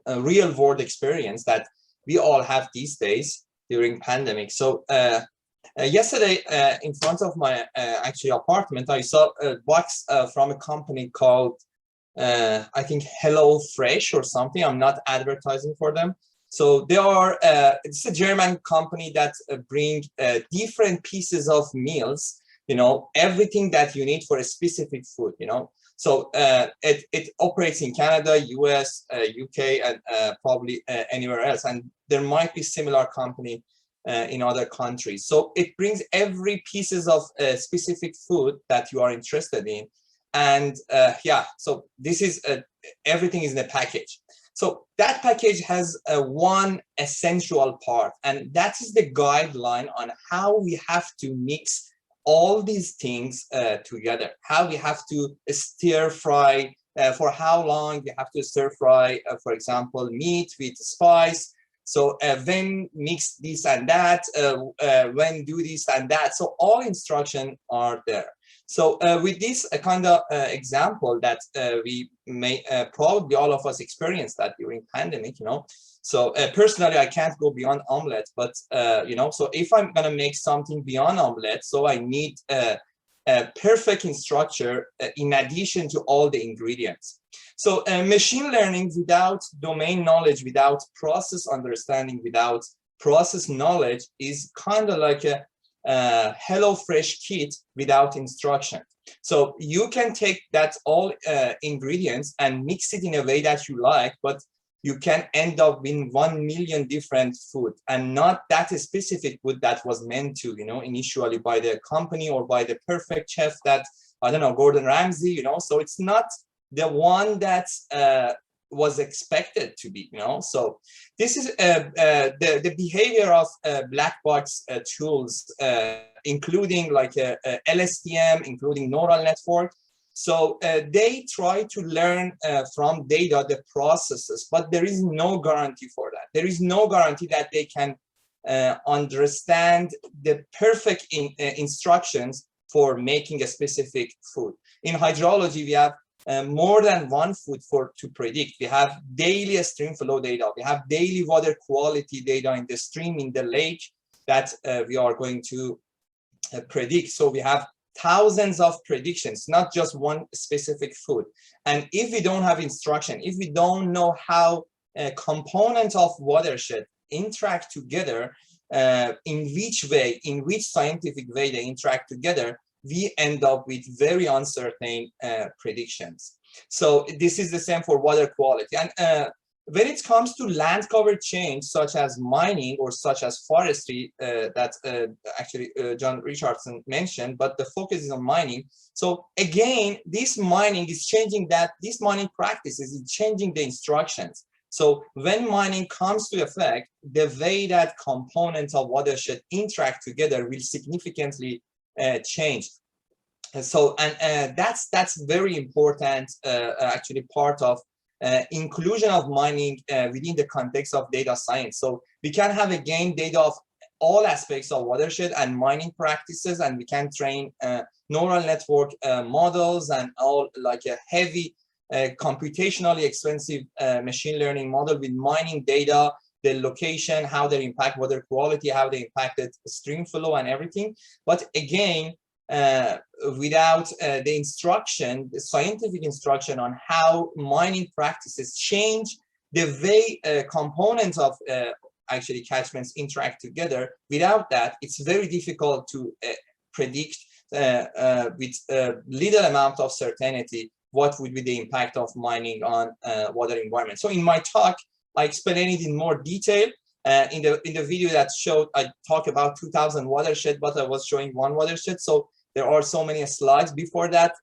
real world experience that we all have these days during pandemic. So yesterday, in front of my actually apartment, I saw a box from a company called I think Hello Fresh or something. I'm not advertising for them. So they are, it's a German company that bring different pieces of meals, everything that you need for a specific food, So it operates in Canada, US, UK, and probably anywhere else. And there might be similar company in other countries. So it brings every pieces of specific food that you are interested in. And yeah, so this is, everything is in a package. So that package has one essential part, and that is the guideline on how we have to mix all these things together, how we have to stir fry, for how long we have to stir fry, for example, meat with spice. So when mix this and that, when do this and that. So all instructions are there. So with this kind of example that we may probably all of us experience that during pandemic, So personally, I can't go beyond omelette, but so if I'm gonna make something beyond omelette, so I need perfect in structure in addition to all the ingredients. So machine learning without domain knowledge, without process understanding, without process knowledge is kind of like a HelloFresh kit without instruction. So you can take that all ingredients and mix it in a way that you like, but you can end up with 1 million different food and not that specific food that was meant to, you know, initially by the company or by the perfect chef that, I don't know, Gordon Ramsay, you know, so it's not the one that was expected to be, you know. So this is the behavior of black box tools, including like LSTM, including neural network. So they try to learn from data the processes, but there is no guarantee for that. There is no guarantee that they can understand the perfect instructions for making a specific food. In hydrology, we have more than one food to predict. We have daily stream flow data. We have daily water quality data in the stream, in the lake that we are going to predict. So we have thousands of predictions, not just one specific food. And if we don't have instruction, if we don't know how components of watershed interact together, in which way, in which scientific way they interact together, we end up with very uncertain predictions. So this is the same for water quality. And when it comes to land cover change, such as mining or such as forestry, that actually John Richardson mentioned, but the focus is on mining. So again, this mining is changing that, this mining practices is changing the instructions. So when mining comes to effect, the way that components of watershed interact together will significantly change. So, and that's very important, actually part of inclusion of mining within the context of data science. So we can have again data of all aspects of watershed and mining practices, and we can train neural network models and all like a heavy computationally expensive machine learning model with mining data, the location, how they impact water quality, how they impacted stream flow and everything. But again, without the instruction, the scientific instruction on how mining practices change the way components of actually catchments interact together, without that, it's very difficult to predict with little amount of certainty what would be the impact of mining on water environment. So in my talk, I explain it in more detail. In the video that showed, I talk about 2,000 watershed, but I was showing one watershed. So there are so many slides before that.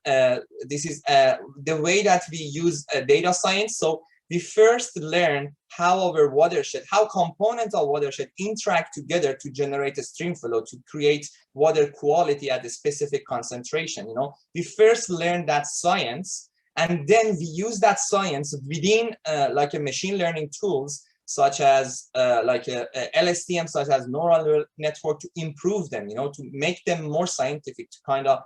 This is the way that we use data science. So we first learn how our watershed, how components of watershed interact together to generate a stream flow, to create water quality at a specific concentration. You know, we first learn that science, and then we use that science within like a machine learning tools, such as like a LSTM, such as neural network, to improve them, you know, to make them more scientific, to kind of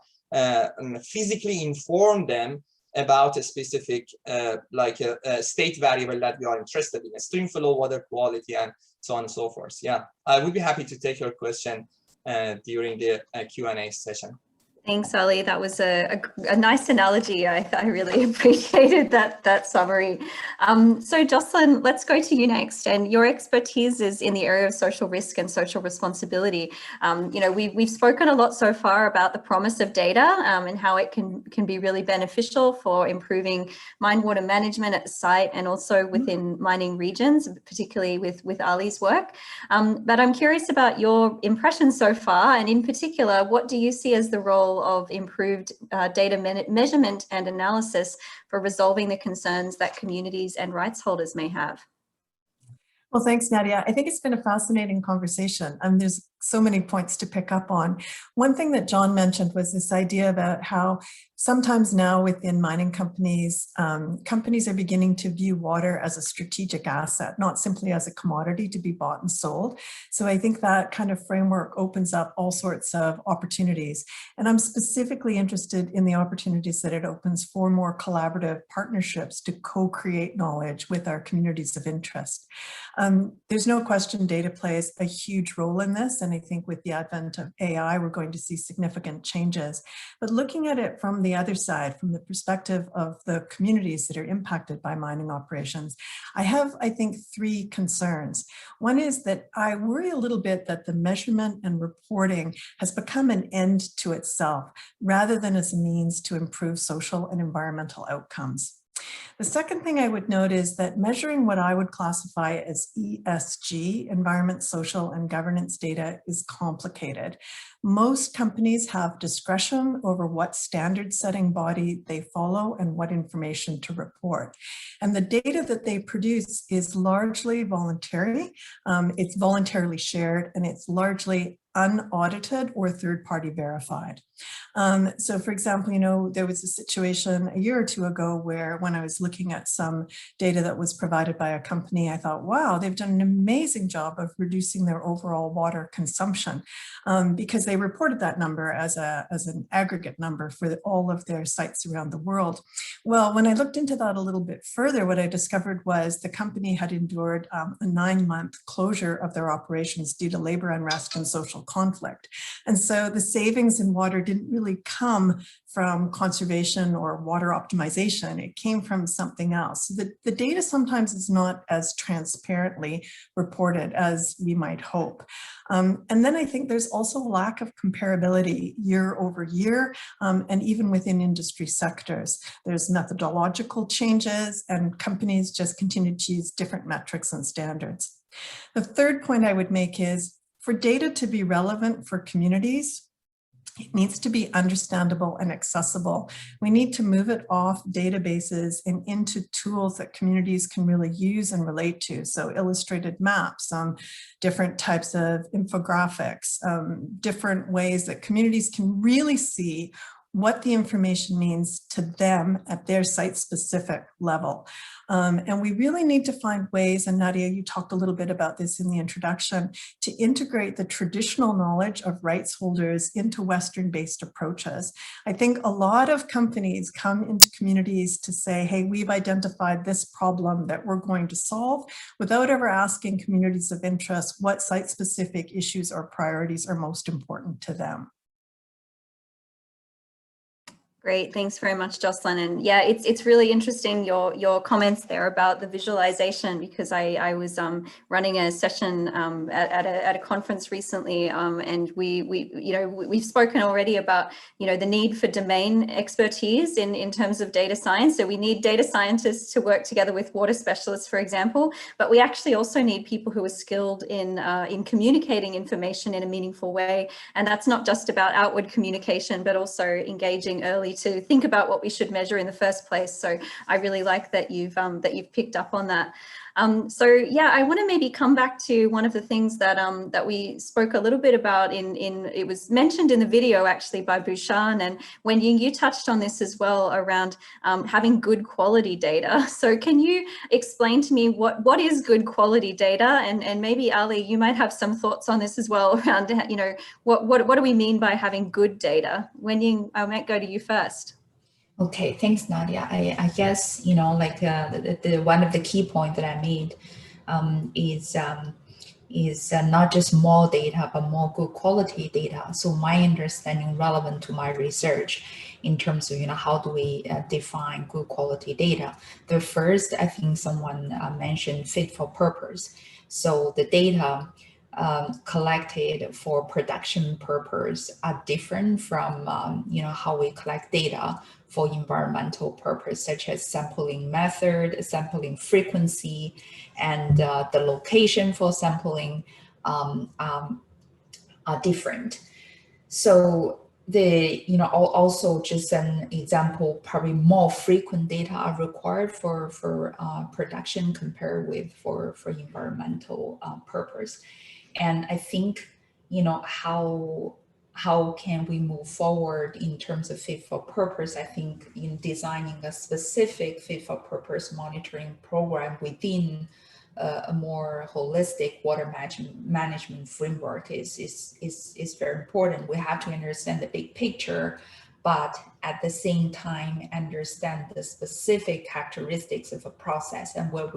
physically inform them about a specific like a state variable that we are interested in, a stream flow, water quality, and so on and so forth. Yeah, I would be happy to take your question during the Q&A session.
Thanks, Ali. That was a nice analogy. I really appreciated that summary. So Jocelyn, let's go to you next. And your expertise is in the area of social risk and social responsibility. You know, we've spoken a lot so far about the promise of data and how it can be really beneficial for improving mine water management at the site and also within mining regions, particularly with Ali's work. But I'm curious about your impressions so far, and in particular, what do you see as the role of improved data measurement and analysis for resolving the concerns that communities and rights holders may have?
Well, thanks, Nadja. I think it's been a fascinating conversation, and there's so many points to pick up on. One thing that John mentioned was this idea about how sometimes now within mining companies, companies are beginning to view water as a strategic asset, not simply as a commodity to be bought and sold. So I think that kind of framework opens up all sorts of opportunities. And I'm specifically interested in the opportunities that it opens for more collaborative partnerships to co-create knowledge with our communities of interest. There's no question data plays a huge role in this, and And I think with the advent of AI, we're going to see significant changes. But looking at it from the other side, from the perspective of the communities that are impacted by mining operations, I have, I think, three concerns. One is that I worry a little bit that the measurement and reporting has become an end to itself, rather than as a means to improve social and environmental outcomes. The second thing I would note is that measuring what I would classify as ESG, environment, social, and governance data, is complicated. Most companies have discretion over what standard setting body they follow and what information to report. And the data that they produce is largely voluntary. It's voluntarily shared, and it's largely unaudited or third-party verified. So for example, you know, there was a situation a year or two ago where when I was looking at some data that was provided by a company, I thought, wow, they've done an amazing job of reducing their overall water consumption, because they reported that number as an aggregate number for all of their sites around the world. Well, when I looked into that a little bit further, what I discovered was the company had endured a 9-month closure of their operations due to labor unrest and social conflict. And so the savings in water didn't really come from conservation or water optimization. It came from something else. The data sometimes is not as transparently reported as we might hope. And then I think there's also a lack of comparability year over year, and even within industry sectors. There's methodological changes, and companies just continue to use different metrics and standards. The third point I would make is, for data to be relevant for communities, it needs to be understandable and accessible. We need to move it off databases and into tools that communities can really use and relate to. So illustrated maps, different types of infographics, different ways that communities can really see what the information means to them at their site-specific level. And we really need to find ways, and Nadja, you talked a little bit about this in the introduction, to integrate the traditional knowledge of rights holders into Western-based approaches. I think a lot of companies come into communities to say, hey, we've identified this problem that we're going to solve, without ever asking communities of interest what site-specific issues or priorities are most important to them.
Great, thanks very much, Jocelyn. And yeah, it's really interesting your comments there about the visualization, because I was running a session at a conference recently, and we've spoken already about the need for domain expertise in terms of data science. So we need data scientists to work together with water specialists, for example, but we actually also need people who are skilled in communicating information in a meaningful way. And that's not just about outward communication, but also engaging early to think about what we should measure in the first place. So I really like that you've picked up on that. So yeah, I want to maybe come back to one of the things that that we spoke a little bit about it was mentioned in the video actually by Bhushan, and when you touched on this as well around having good quality data. So can you explain to me what is good quality data, and maybe Ali, you might have some thoughts on this as well around what do we mean by having good data? Wenying, I might go to you first.
Okay, thanks, Nadja. I guess, like the one of the key points that I made is not just more data, but more good quality data. So my understanding relevant to my research in terms of, how do we define good quality data? The first, I think someone mentioned fit for purpose. So the data collected for production purpose are different from, how we collect data for environmental purpose, such as sampling method, sampling frequency, and the location for sampling are different. So also just an example, probably more frequent data are required for production compared with for environmental purpose. And I think, how can we move forward in terms of fit for purpose? I think in designing a specific fit for purpose monitoring program within a more holistic water management framework is very important. We have to understand the big picture, but at the same time understand the specific characteristics of a process and what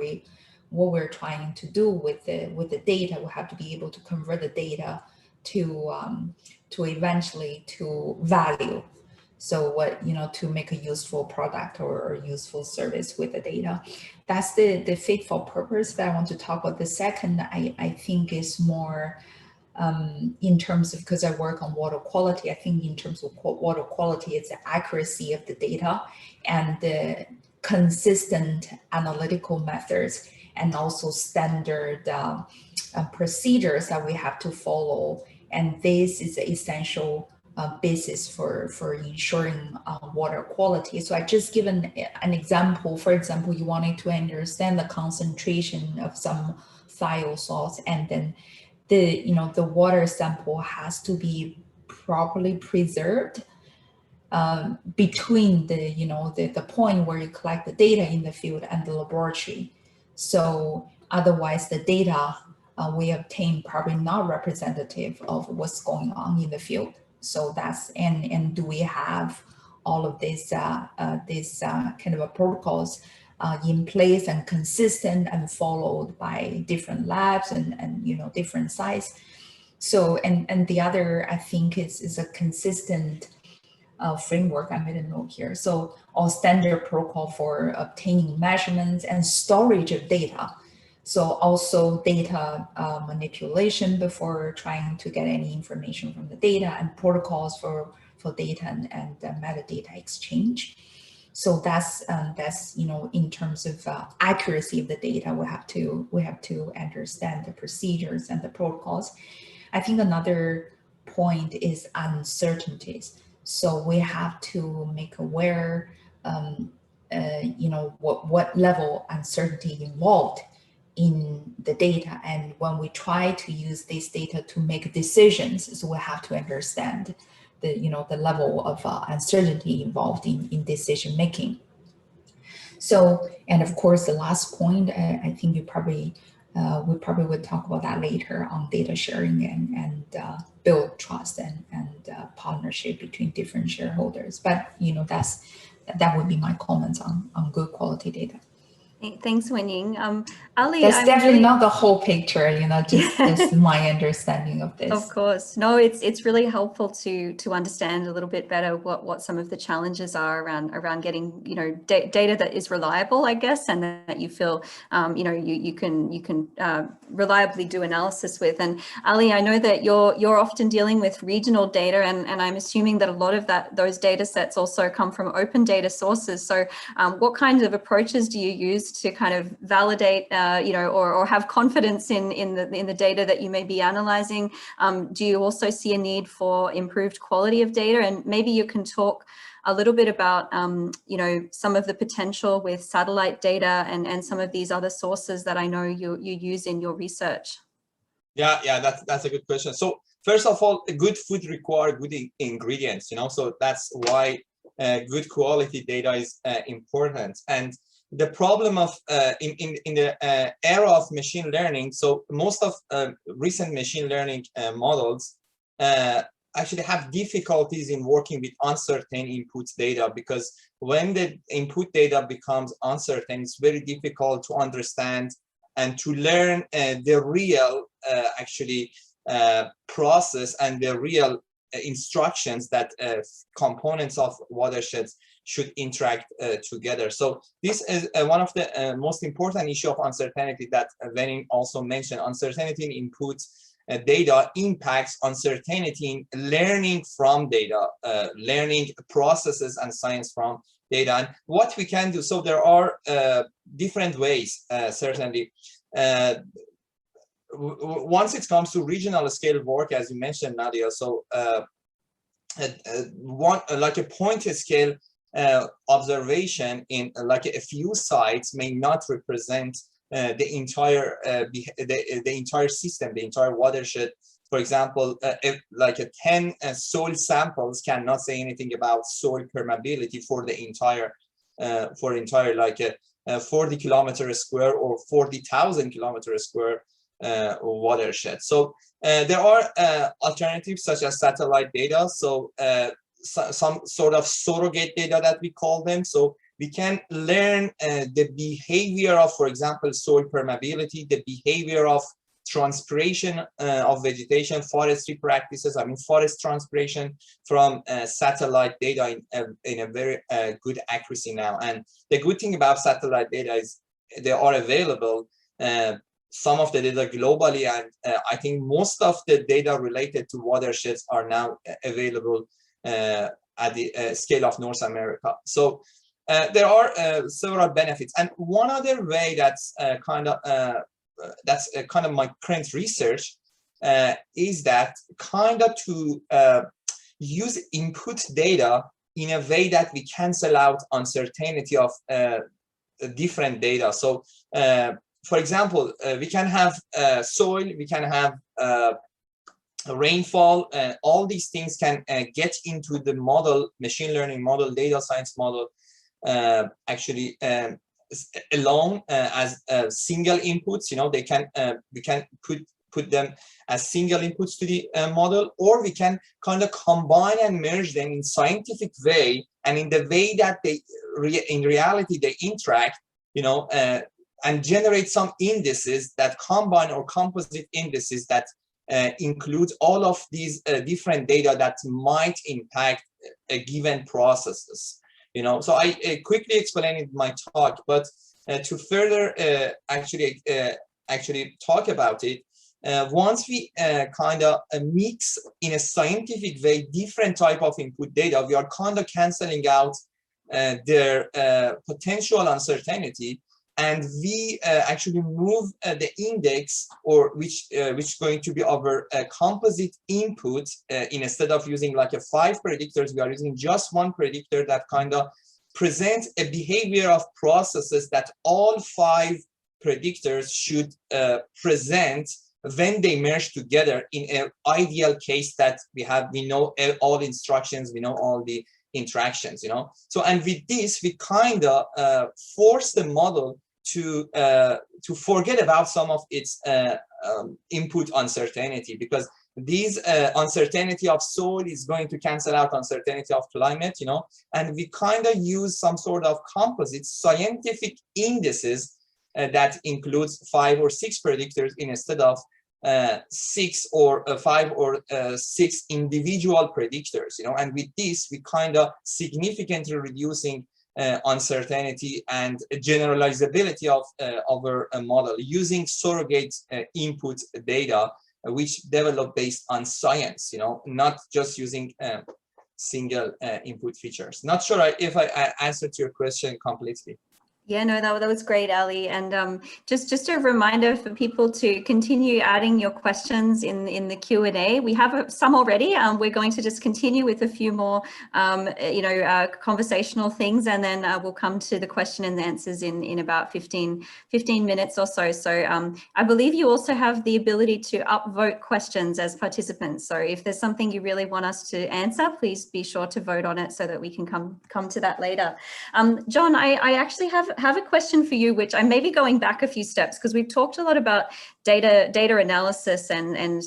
we're trying to do with the data. We have to be able to convert the data eventually to value. So what, to make a useful product or useful service with the data. That's the fit for purpose that I want to talk about. The second, I think is more in terms of, because I work on water quality, I think in terms of water quality, it's the accuracy of the data and the consistent analytical methods and also standard procedures that we have to follow. And this is the essential basis for ensuring water quality. So I just given an example. For example, you wanted to understand the concentration of some thiol salts, and then the water sample has to be properly preserved between the point where you collect the data in the field and the laboratory. So otherwise the data we obtain probably not representative of what's going on in the field. So that's, and do we have all of this kind of protocols in place and consistent and followed by different labs and different sites. So and the other, I think, is a consistent framework. I made a note here. So all standard protocol for obtaining measurements and storage of data. So also data manipulation before trying to get any information from the data, and protocols for data and metadata exchange. So that's in terms of accuracy of the data, we have to understand the procedures and the protocols. I think another point is uncertainties. So we have to make aware, what level uncertainty involved in the data, and when we try to use this data to make decisions, so we have to understand the level of uncertainty involved in decision making. So, and of course, the last point, I think we probably would talk about that later on data sharing and build trust and partnership between different shareholders. But that would be my comments on good quality data.
Thanks, Wenying. Ali,
that's definitely not the whole picture, just my understanding of this.
Of course. No, it's really helpful to understand a little bit better what some of the challenges are around getting, data that is reliable, I guess, and that you feel, you can reliably do analysis with. And Ali, I know that you're often dealing with regional data, and I'm assuming that a lot of those data sets also come from open data sources. So what kinds of approaches do you use to kind of validate, or have confidence in the data that you may be analyzing? Do you also see a need for improved quality of data? And maybe you can talk a little bit about, some of the potential with satellite data and some of these other sources that I know you use in your research.
Yeah, that's a good question. So first of all, good food requires good ingredients, so that's why good quality data is important. And the problem of in the era of machine learning, so most of recent machine learning models actually have difficulties in working with uncertain input data, because when the input data becomes uncertain, it's very difficult to understand and to learn the real process and the real instructions that components of watersheds should interact together. So this is one of the most important issue of uncertainty that Wenying also mentioned. Uncertainty in input data impacts uncertainty in learning from data, learning processes and science from data. And what we can do, so there are different ways, certainly. Once it comes to regional scale work, as you mentioned, Nadja, so like a point scale observation in like a few sites may not represent the entire system, the entire watershed. For example, if like 10 soil samples cannot say anything about soil permeability for the entire like 40 kilometers square or 40,000 kilometers square watershed. So there are alternatives such as satellite data. So some sort of surrogate data that we call them. So we can learn the behavior of, for example, soil permeability, the behavior of transpiration of vegetation, forestry practices, forest transpiration from satellite data in a very good accuracy now. And the good thing about satellite data is they are available, some of the data globally, and I think most of the data related to watersheds are now available at the scale of North America. So there are several benefits. And one other way that's kind of my current research is that kind of to use input data in a way that we cancel out uncertainty of different data. So for example, we can have soil, we can have rainfall, all these things can get into the model, machine learning model, data science model, actually alone as single inputs. They can we can put them as single inputs to the model, or we can kind of combine and merge them in scientific way, and in the way that they in reality they interact, and generate some indices that combine, or composite indices that include all of these different data that might impact a given processes. So I quickly explained in my talk, but to further actually talk about it, once we kind of mix in a scientific way different type of input data, we are kind of canceling out their potential uncertainty, and we actually move the index, or which is going to be our composite input. Instead of using like 5 predictors, we are using just 1 predictor that kind of presents a behavior of processes that all 5 predictors should present when they merge together in an ideal case that we know all instructions, we know all the interactions, So, and with this, we kind of force the model to forget about some of its input uncertainty, because these uncertainty of soil is going to cancel out uncertainty of climate, and we kind of use some sort of composite scientific indices that includes 5 or 6 predictors instead of 6 or 5 or 6 individual predictors, and with this we kind of significantly reducing uncertainty and generalizability of our model using surrogate input data, which develop based on science, not just using single input features. Not sure if I answered your question completely.
Yeah, no, that was great, Ali. And just a reminder for people to continue adding your questions in the Q&A. We have some already. We're going to just continue with a few more, conversational things, and then we'll come to the question and answers in about 15 minutes or so. So I believe you also have the ability to upvote questions as participants. So if there's something you really want us to answer, please be sure to vote on it so that we can come to that later. John, I actually have a question for you, which I may be going back a few steps, because we've talked a lot about data analysis and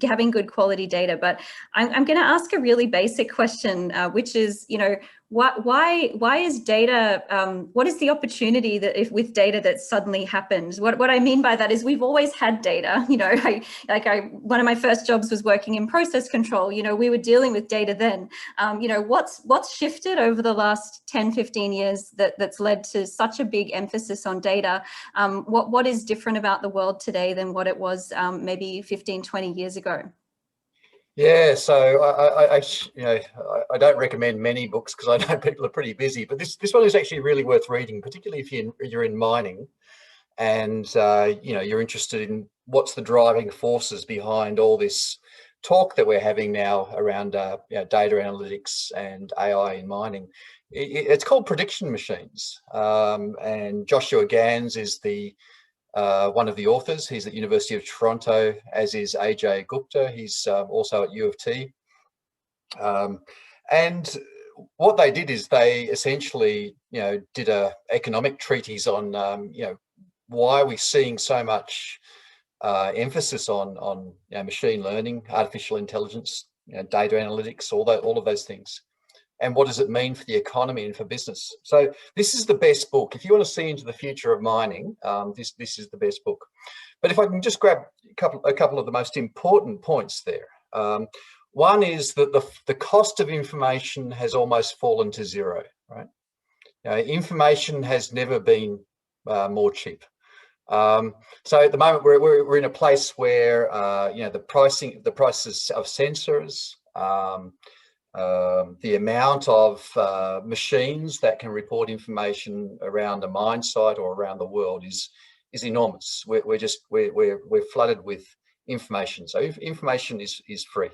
having good quality data, but I'm going to ask a really basic question, which is, why is data, what is the opportunity that with data that suddenly happened? What I mean by that is we've always had data, one of my first jobs was working in process control, we were dealing with data then. What's shifted over the last 10, 15 years that's led to such a big emphasis on data? What is different about the world today than what it was maybe 15, 20 years ago?
Yeah, so I don't recommend many books because I know people are pretty busy, but this one is actually really worth reading, particularly if you're in mining and you're interested in what's the driving forces behind all this talk that we're having now around data analytics and AI in mining. It's called Prediction Machines, and Joshua Gans is the one of the authors. He's at University of Toronto, as is Ajay Gupta. He's also at U of T. And what they did is they essentially, did a economic treatise on, why are we seeing so much emphasis on machine learning, artificial intelligence, data analytics, all of those things. And what does it mean for the economy and for business? So this is the best book. If you want to see into the future of mining, this is the best book. But if I can just grab a couple of the most important points there. One is that the cost of information has almost fallen to zero, right? Information has never been more cheap. So at the moment we're in a place where the prices of sensors, the amount of machines that can report information around a mine site or around the world is enormous. We're flooded with information. So information is free.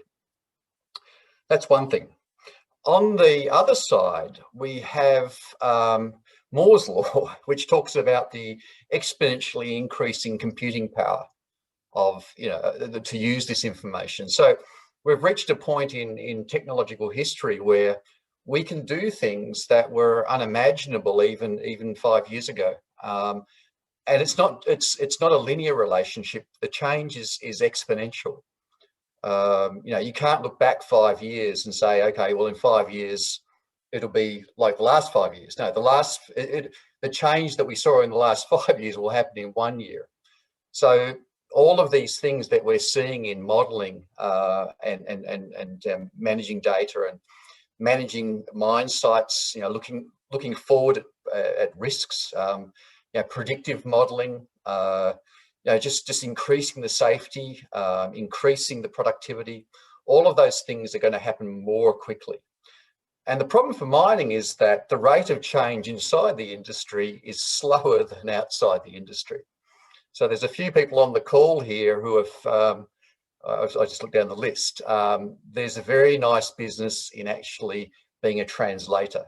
That's one thing. On the other side, we have Moore's law, which talks about the exponentially increasing computing power of, to use this information. So we've reached a point in technological history where we can do things that were unimaginable even 5 years ago. And it's not a linear relationship. The change is exponential. You can't look back 5 years and say, okay, well, in 5 years, it'll be like the last 5 years. No, the change that we saw in the last 5 years will happen in 1 year. So all of these things that we're seeing in modeling and managing data and managing mine sites, looking forward at risks, predictive modeling, just increasing the safety, increasing the productivity, all of those things are going to happen more quickly. And the problem for mining is that the rate of change inside the industry is slower than outside the industry. So there's a few people on the call here who have, I just looked down the list, there's a very nice business in actually being a translator,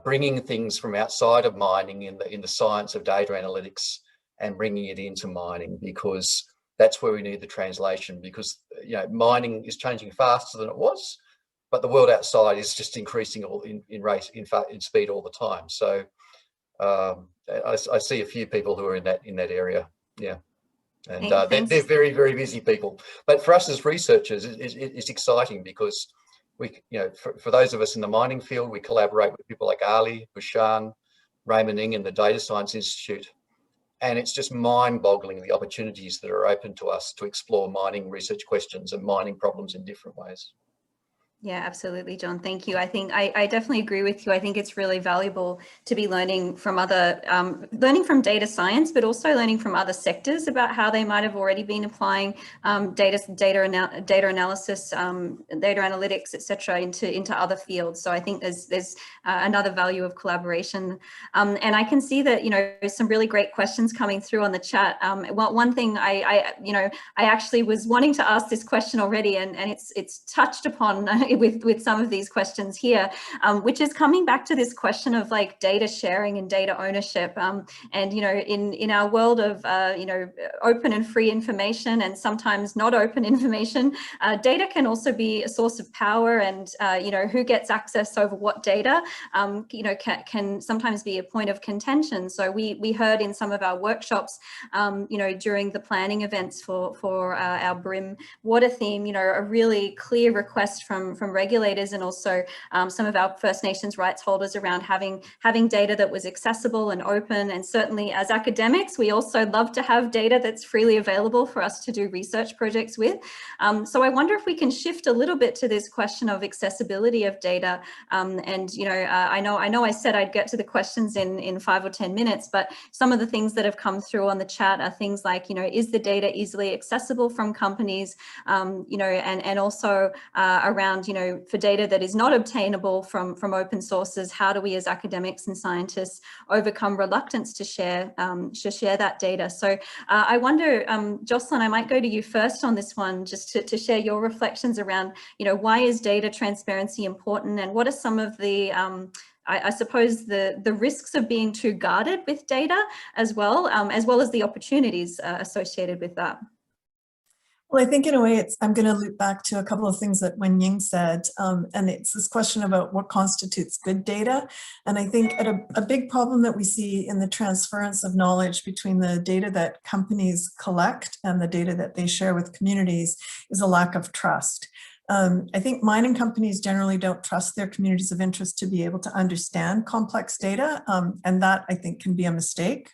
bringing things from outside of mining in the science of data analytics and bringing it into mining, because that's where we need the translation, because mining is changing faster than it was, but the world outside is just increasing in speed all the time. So I see a few people who are in that area, yeah, and they're very, very busy people. But for us as researchers, it's exciting because we, for those of us in the mining field, we collaborate with people like Ali, Bushan, Raymond Ng, and the Data Science Institute. And it's just mind-boggling the opportunities that are open to us to explore mining research questions and mining problems in different ways.
Yeah, absolutely, John. Thank you. I think I definitely agree with you. I think it's really valuable to be learning from learning from data science, but also learning from other sectors about how they might have already been applying data analysis, data analytics, etc., into other fields. So I think there's another value of collaboration. And I can see that some really great questions coming through on the chat. One thing I actually was wanting to ask this question already, and it's touched upon with some of these questions here, which is coming back to this question of like data sharing and data ownership. And in our world of open and free information, and sometimes not open information, data can also be a source of power, and who gets access over what data can sometimes be a point of contention. So we heard in some of our workshops during the planning events for our BRIMM water theme, a really clear request from regulators, and also some of our First Nations rights holders around having data that was accessible and open. And certainly as academics, we also love to have data that's freely available for us to do research projects with. So I wonder if we can shift a little bit to this question of accessibility of data. And I know I said I'd get to the questions in 5 or 10 minutes, but some of the things that have come through on the chat are things like, is the data easily accessible from companies, and also around, for data that is not obtainable from open sources, how do we as academics and scientists overcome reluctance to share that data? So I wonder, Jocelyn, I might go to you first on this one, just to share your reflections around, why is data transparency important, and what are some of the I suppose the risks of being too guarded with data as well as the opportunities associated with that?
Well, I think in a way I'm going to loop back to a couple of things that Wenying said, and it's this question about what constitutes good data. And I think a big problem that we see in the transference of knowledge between the data that companies collect and the data that they share with communities is a lack of trust. I think mining companies generally don't trust their communities of interest to be able to understand complex data, and that I think can be a mistake.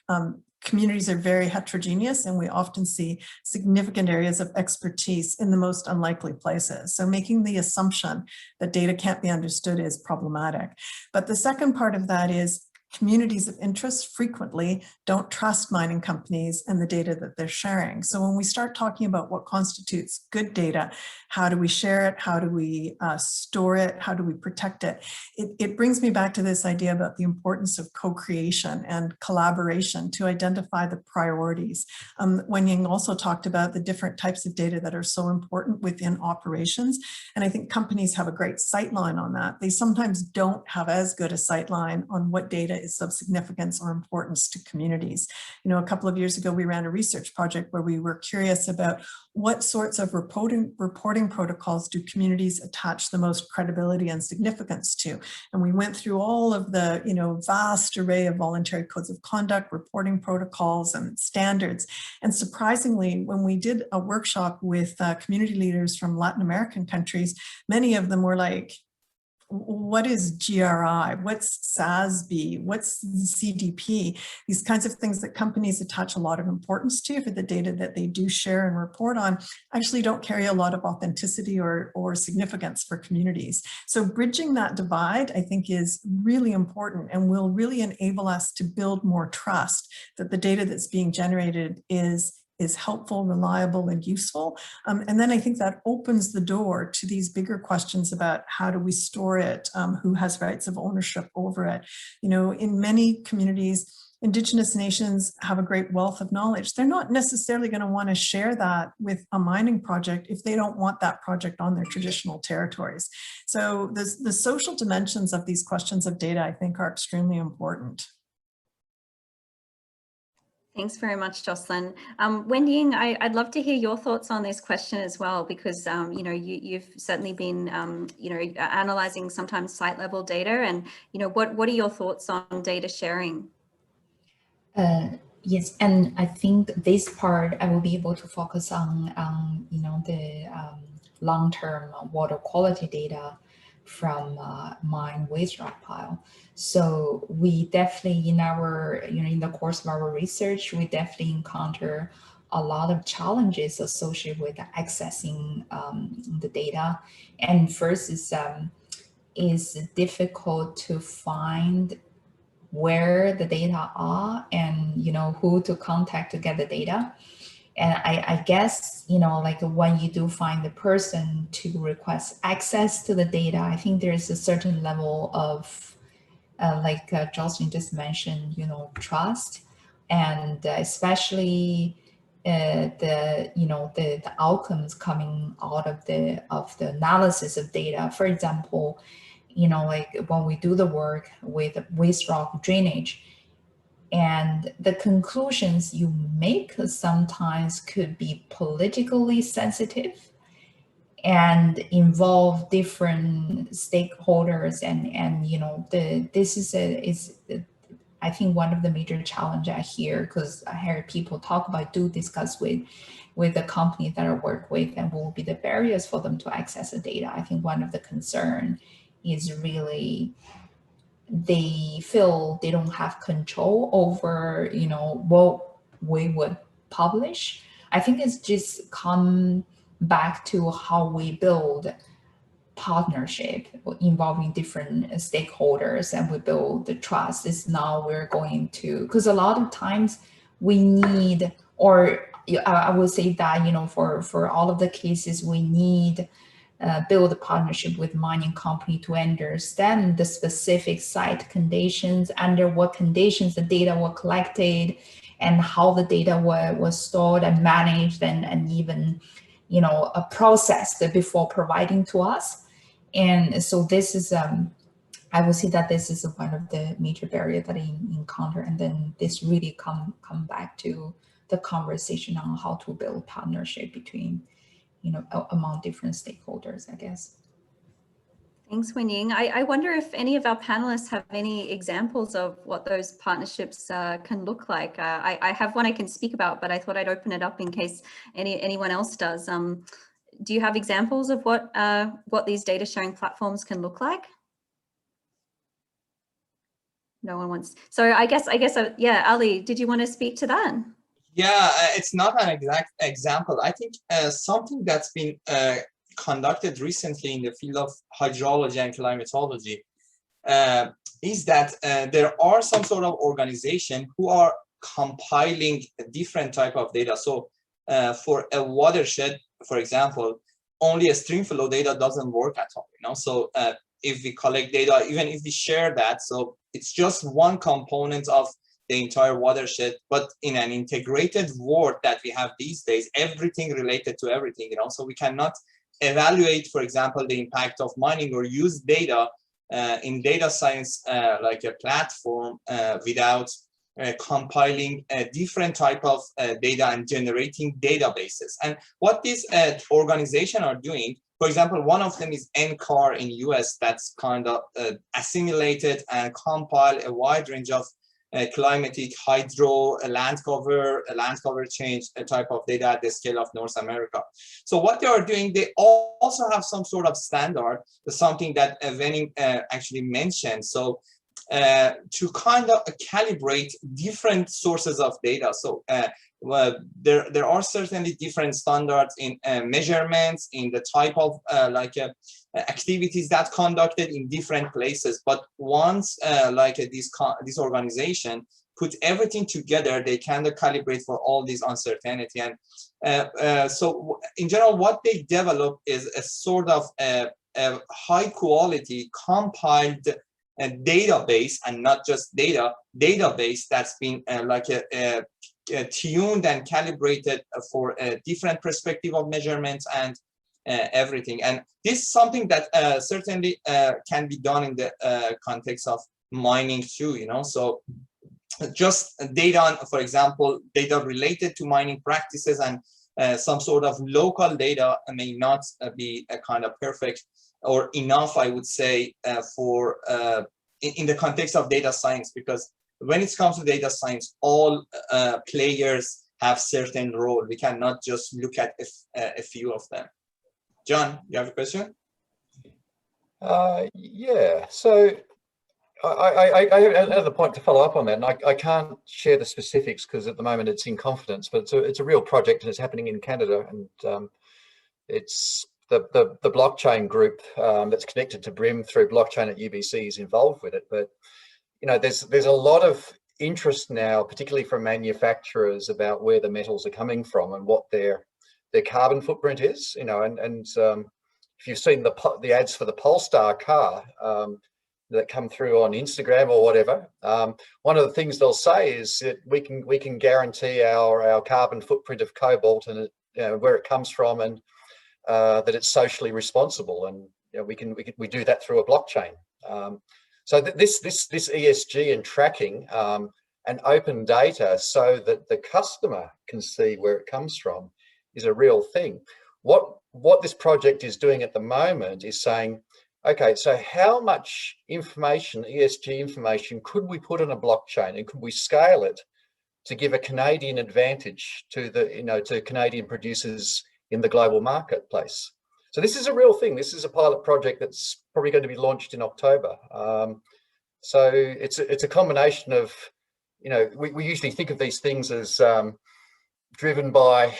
communities are very heterogeneous, and we often see significant areas of expertise in the most unlikely places. So making the assumption that data can't be understood is problematic. But the second part of that is communities of interest frequently don't trust mining companies and the data that they're sharing. So when we start talking about what constitutes good data, how do we share it? How do we store it? How do we protect it? It brings me back to this idea about the importance of co-creation and collaboration to identify the priorities. Wenying also talked about the different types of data that are so important within operations. And I think companies have a great sightline on that. They sometimes don't have as good a sightline on what data is of significance or importance to communities. You know, a couple of years ago, we ran a research project where we were curious about what sorts of reporting protocols do communities attach the most credibility and significance to. And we went through all of the, you know, vast array of voluntary codes of conduct, reporting protocols, and standards. And surprisingly, when we did a workshop with community leaders from Latin American countries, many of them were like, what is GRI? What's SASB? What's CDP? These kinds of things that companies attach a lot of importance to for the data that they do share and report on actually don't carry a lot of authenticity or significance for communities. So bridging that divide, I think, is really important and will really enable us to build more trust that the data that's being generated is helpful, reliable, and useful. And then I think that opens the door to these bigger questions about how do we store it, who has rights of ownership over it. You know, in many communities, Indigenous nations have a great wealth of knowledge. They're not necessarily going to want to share that with a mining project if they don't want that project on their traditional territories. So the social dimensions of these questions of data, I think, are extremely important.
Thanks very much, Jocelyn. Wenying, I'd love to hear your thoughts on this question as well, because you know, you've certainly been you know, analysing sometimes site level data, and you know, what are your thoughts on data sharing?
Yes, and I think this part I will be able to focus on you know, the long-term water quality data from mine waste rock pile. So we definitely, in our, you know, in the course of our research, we definitely encounter a lot of challenges associated with accessing the data. And first is difficult to find where the data are and, you know, who to contact to get the data. And I guess, you know, like when you do find the person to request access to the data, I think there's a certain level of, like Jocelyn just mentioned, you know, trust, and especially the, you know, the outcomes coming out of the analysis of data. For example, you know, like when we do the work with waste rock drainage, and the conclusions you make sometimes could be politically sensitive and involve different stakeholders, and you know, this is I think one of the major challenges I hear, because I hear people talk about, do discuss with the companies that I work with, and what will be the barriers for them to access the data. I think one of the concern is really they feel they don't have control over, you know, what we would publish. I think it's just come back to how we build partnership involving different stakeholders, and we build the trust. Is now we're going to, because a lot of times we need, or I would say that, you know, for all of the cases, we need build a partnership with mining company to understand the specific site conditions, under what conditions the data were collected, and how the data was stored and managed, and even, you know, processed before providing to us. And so this is, I would say that this is one of the major barriers that I encounter. And then this really come back to the conversation on how to build partnership between, you know, among different stakeholders, I guess.
Thanks, Wenying. I wonder if any of our panelists have any examples of what those partnerships can look like. I have one I can speak about, but I thought I'd open it up in case anyone else does. Do you have examples of what these data sharing platforms can look like? no one wants. So I guess, yeah, Ali, did you want to speak to that?
Yeah, it's not an exact example. I think something that's been conducted recently in the field of hydrology and climatology is that there are some sort of organization who are compiling a different type of data. So for a watershed, for example, only a stream flow data doesn't work at all, you know. So if we collect data, even if we share that, so it's just one component of the entire watershed, but in an integrated world that we have these days, everything related to everything, you know. So we cannot evaluate, for example, the impact of mining or use data in data science like a platform without compiling a different type of data and generating databases. And what these organizations are doing, for example, one of them is NCAR in US, that's kind of assimilated and compile a wide range of climatic, hydro, land cover change type of data at the scale of North America. So what they are doing, they also have some sort of standard, something that Wenning actually mentioned. So to kind of calibrate different sources of data. So well, there are certainly different standards in measurements, in the type of activities that conducted in different places. But once this organization put everything together, they can calibrate for all these uncertainty. And so in general, what they develop is a sort of a high quality compiled database, and not just database that's been tuned and calibrated for a different perspective of measurements and everything. And this is something that certainly can be done in the context of mining too, you know. So just data on, for example, data related to mining practices and some sort of local data may not be a kind of perfect or enough, I would say, for in the context of data science, because when it comes to data science, all players have certain role. We cannot just look at a few of them. John, you have a question?
Yeah, so I have another point to follow up on that, and I can't share the specifics because at the moment it's in confidence, but it's a real project and it's happening in Canada, and it's the blockchain group that's connected to BRIMM through blockchain at UBC is involved with it. But you know, there's a lot of interest now, particularly from manufacturers, about where the metals are coming from and what their carbon footprint is. You know, and if you've seen the ads for the Polestar car that come through on Instagram or whatever, one of the things they'll say is that we can guarantee our carbon footprint of cobalt and where it comes from, and that it's socially responsible, and you know, we do that through a blockchain. So this ESG and tracking and open data so that the customer can see where it comes from is a real thing. What this project is doing at the moment is saying, okay, so how much information, ESG information, could we put on a blockchain, and could we scale it to give a Canadian advantage to to Canadian producers in the global marketplace? So this is a real thing. This is a pilot project that's probably going to be launched in October. So it's a combination of, we usually think of these things as driven by,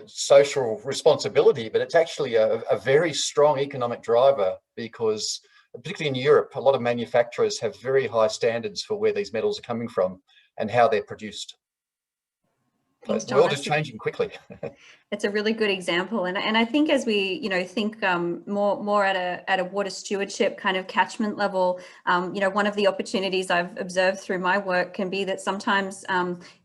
social responsibility, but it's actually a very strong economic driver, because particularly in Europe, a lot of manufacturers have very high standards for where these metals are coming from and how they're produced.
Thanks,
The
John.
world is changing quickly.
It's a really good example, and I think as we think more at a water stewardship kind of catchment level, one of the opportunities I've observed through my work can be that sometimes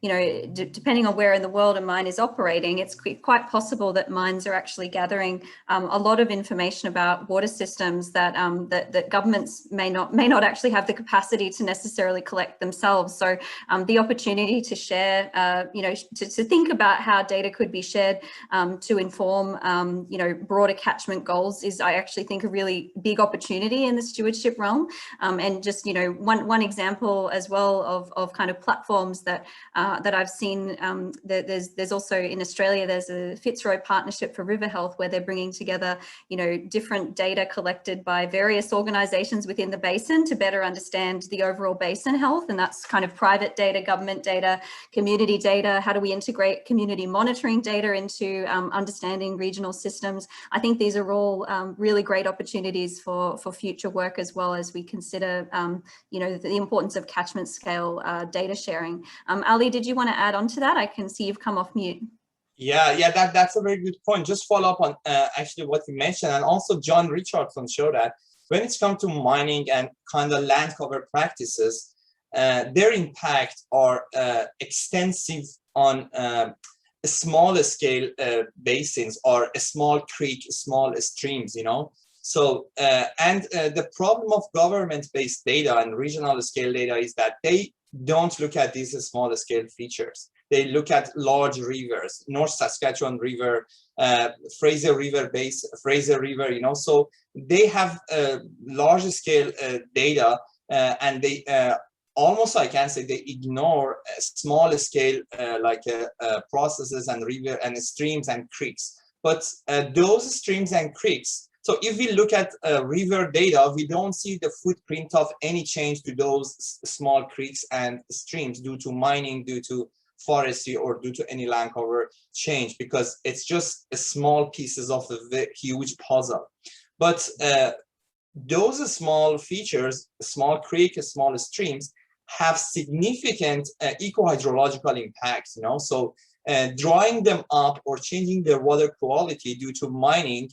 depending on where in the world a mine is operating, it's quite possible that mines are actually gathering a lot of information about water systems that that governments may not actually have the capacity to necessarily collect themselves. So the opportunity to share to to think about how data could be shared to inform, you know, broader catchment goals is, I actually think, a really big opportunity in the stewardship realm. And just, you know, one example as well of kind of platforms that that I've seen, there's also in Australia, there's a Fitzroy Partnership for River Health, where they're bringing together, you know, different data collected by various organizations within the basin to better understand the overall basin health. And that's kind of private data, government data, community data. How do we integrate community monitoring data into understanding regional systems? I think these are all really great opportunities for future work, as well as we consider, you know, the importance of catchment scale data sharing. Ali, did you want to add on to that? I can see you've come off mute.
Yeah, that's a very good point. Just follow up on actually what you mentioned, and also John Richardson showed that when it's come to mining and kind of land cover practices, their impact are extensive on small scale basins or a small creek, small streams, you know. So and the problem of government-based data and regional scale data is that they don't look at these small scale features. They look at large rivers, North Saskatchewan River, Fraser River, you know. So they have large scale data, and they almost, I can say, they ignore small scale processes and river and streams and creeks. But those streams and creeks, so if we look at river data, we don't see the footprint of any change to those small creeks and streams due to mining, due to forestry, or due to any land cover change, because it's just small pieces of the huge puzzle. But those small features, small creek, small streams, have significant eco-hydrological impacts, you know. So drying them up or changing their water quality due to mining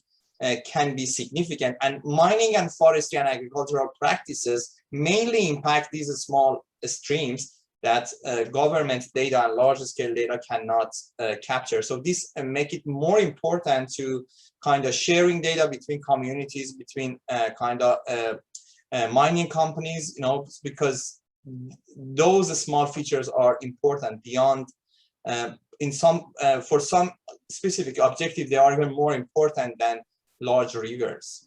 can be significant. And mining and forestry and agricultural practices mainly impact these small streams that government data and large scale data cannot capture. So this make it more important to kind of sharing data between communities, between mining companies, you know, because those small features are important beyond, in some, for some specific objective, they are even more important than large rivers.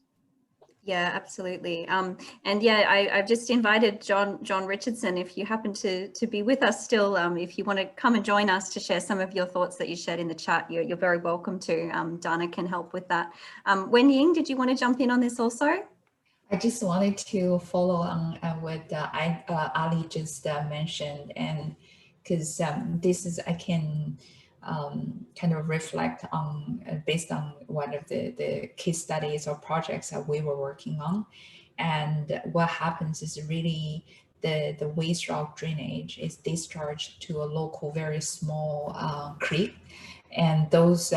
Yeah, absolutely. And yeah, I've just invited John Richardson, if you happen to be with us still, if you want to come and join us to share some of your thoughts that you shared in the chat, you're very welcome to. Dana can help with that. Wenying, did you want to jump in on this also?
I just wanted to follow on what Ali just mentioned, and because this is, I can kind of reflect on based on one of the case studies or projects that we were working on. And what happens is really the waste rock drainage is discharged to a local very small creek, and those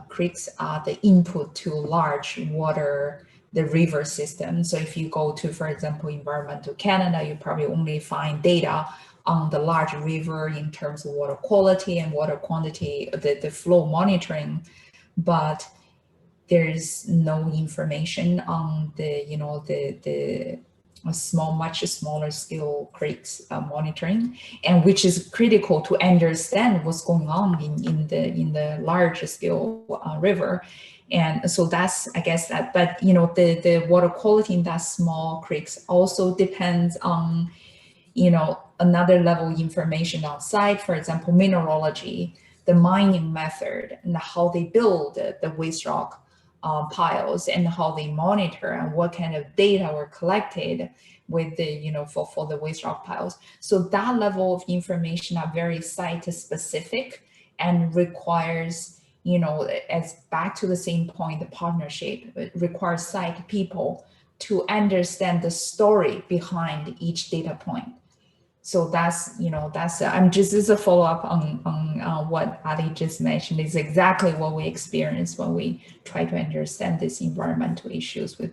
creeks are the input to large water, the river system. So if you go to, for example, Environmental Canada, you probably only find data on the large river in terms of water quality and water quantity, the flow monitoring, but there's no information on the, you know, the small, much smaller scale creeks monitoring, and which is critical to understand what's going on in the large scale river. And so that's, I guess that, but you know, the water quality in that small creeks also depends on, you know, another level information on site, for example, mineralogy, the mining method, and how they build the waste rock piles, and how they monitor, and what kind of data were collected with the, you know, for the waste rock piles. So that level of information are very site specific and requires, you know, as back to the same point, the partnership, it requires site people to understand the story behind each data point. So that's, you know, that's, I'm just as a follow-up on what Ali just mentioned, is exactly what we experience when we try to understand these environmental issues with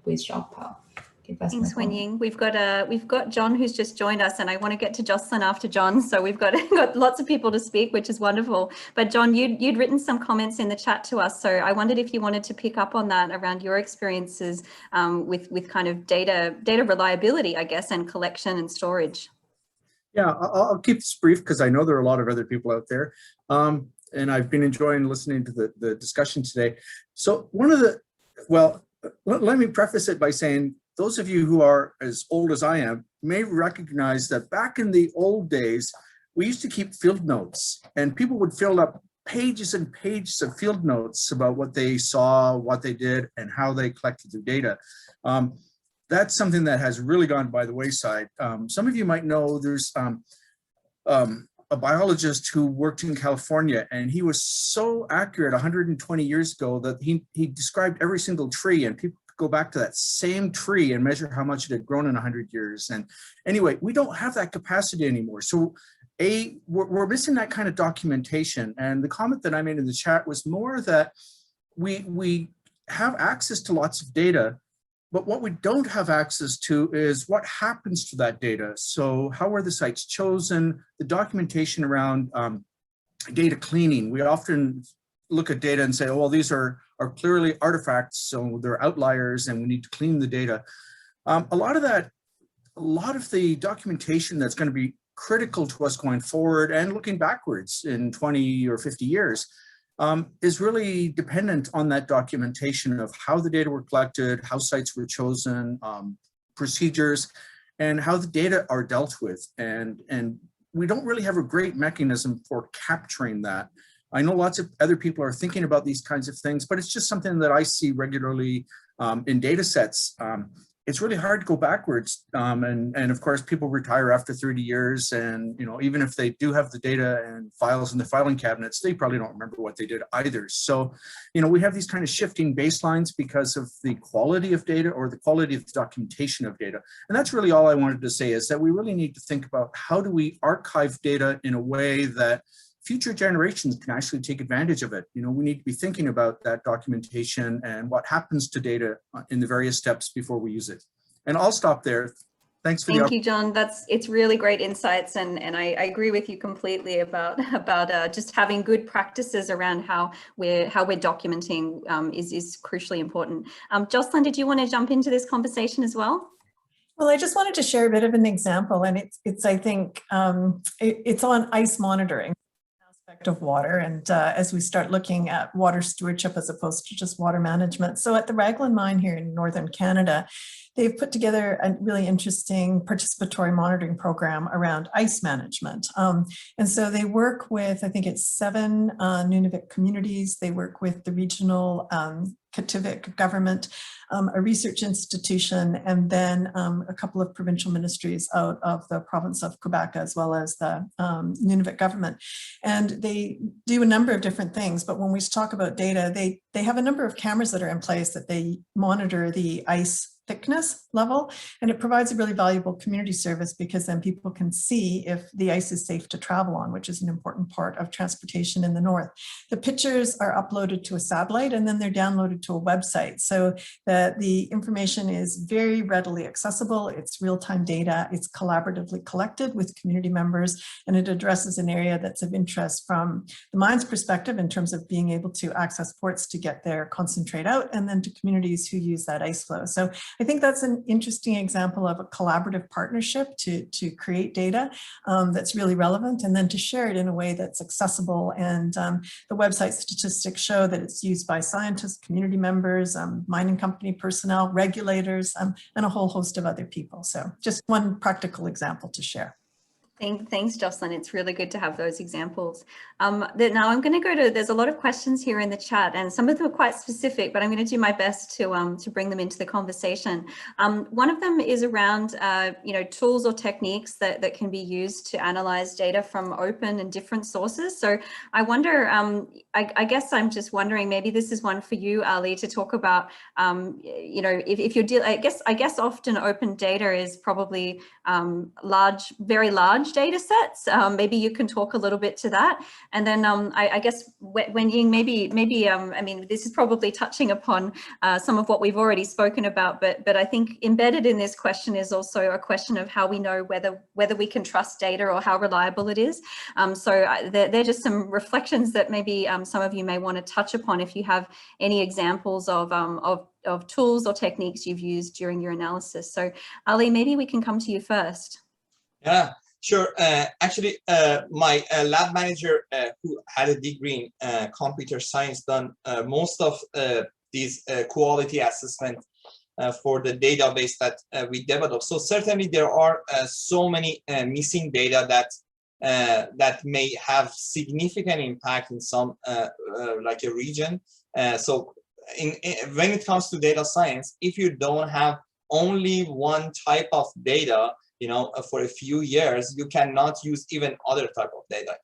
waste rock pile. Okay,
thanks, Wenying. We've got John who's just joined us, and I want to get to Jocelyn after John. So we've got lots of people to speak, which is wonderful. But John, you'd written some comments in the chat to us, so I wondered if you wanted to pick up on that around your experiences with kind of data reliability, I guess, and collection and storage.
Yeah, I'll keep this brief because I know there are a lot of other people out there. And I've been enjoying listening to the discussion today. So let me preface it by saying, those of you who are as old as I am may recognize that back in the old days, we used to keep field notes, and people would fill up pages and pages of field notes about what they saw, what they did, and how they collected their data. That's something that has really gone by the wayside. Some of you might know there's a biologist who worked in California, and he was so accurate 120 years ago that he described every single tree, and people could go back to that same tree and measure how much it had grown in 100 years. And anyway, we don't have that capacity anymore. So we're missing that kind of documentation. And the comment that I made in the chat was more that we have access to lots of data, but what we don't have access to is what happens to that data. So how were the sites chosen, the documentation around data cleaning. We often look at data and say, oh, well, these are clearly artifacts, so they're outliers and we need to clean the data. A lot of the documentation that's going to be critical to us going forward and looking backwards in 20 or 50 years is really dependent on that documentation of how the data were collected, how sites were chosen, procedures, and how the data are dealt with. And we don't really have a great mechanism for capturing that. I know lots of other people are thinking about these kinds of things, but it's just something that I see regularly in data sets. It's really hard to go backwards. And of course, people retire after 30 years. And even if they do have the data and files in the filing cabinets, they probably don't remember what they did either. So, we have these kind of shifting baselines because of the quality of data or the quality of the documentation of data. And that's really all I wanted to say, is that we really need to think about how do we archive data in a way that future generations can actually take advantage of it. We need to be thinking about that documentation and what happens to data in the various steps before we use it. And I'll stop there. Thanks for
Thank you, John. It's really great insights, and I agree with you completely about just having good practices around how we're documenting is crucially important. Jocelyn, did you want to jump into this conversation as well?
Well, I just wanted to share a bit of an example, and it's I think it's on ice monitoring of water, and as we start looking at water stewardship as opposed to just water management. So at the Raglan mine here in northern Canada, they've put together a really interesting participatory monitoring program around ice management. And so they work with, I think it's 7 Nunavut communities. They work with the regional Kativik government, a research institution, and then a couple of provincial ministries out of the province of Quebec, as well as the Nunavut government. And they do a number of different things, but when we talk about data, they have a number of cameras that are in place that they monitor the ice thickness level, and it provides a really valuable community service because then people can see if the ice is safe to travel on, which is an important part of transportation in the north. The pictures are uploaded to a satellite and then they're downloaded to a website, so that the information is very readily accessible. It's real-time data, it's collaboratively collected with community members, and it addresses an area that's of interest from the mine's perspective in terms of being able to access ports to get their concentrate out, and then to communities who use that ice flow. So I think that's an interesting example of a collaborative partnership to create data that's really relevant, and then to share it in a way that's accessible. And the website statistics show that it's used by scientists, community members, mining company personnel, regulators, and a whole host of other people. So just one practical example to share.
Thanks, Jocelyn. It's really good to have those examples. Now I'm going to go to, there's a lot of questions here in the chat, and some of them are quite specific, but I'm going to do my best to bring them into the conversation. One of them is around, tools or techniques that can be used to analyze data from open and different sources. So I wonder, I guess I'm just wondering, maybe this is one for you, Ali, to talk about, if you're dealing, I guess often open data is probably very large data sets. Maybe you can talk a little bit to that. And then I guess Wenying, maybe I mean, this is probably touching upon some of what we've already spoken about, but I think embedded in this question is also a question of how we know whether we can trust data or how reliable it is. So they're just some reflections that maybe some of you may want to touch upon if you have any examples of tools or techniques you've used during your analysis. So Ali, maybe we can come to you first.
Yeah, Sure. Actually, my lab manager, who had a degree in computer science, done most of these quality assessment for the database that we developed. So certainly there are so many missing data that that may have significant impact in some like a region. So when it comes to data science, if you don't have only one type of data, you know, for a few years, you cannot use even other type of data,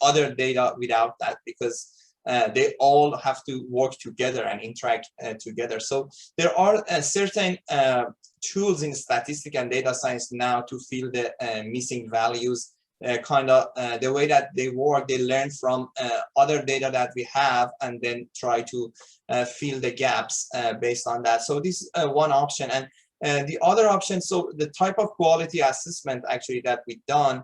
without that, because they all have to work together and interact together. So there are certain tools in statistics and data science now to fill the missing values. The way that they work, they learn from other data that we have and then try to fill the gaps based on that. So this is one option. And the other option, so the type of quality assessment actually that we done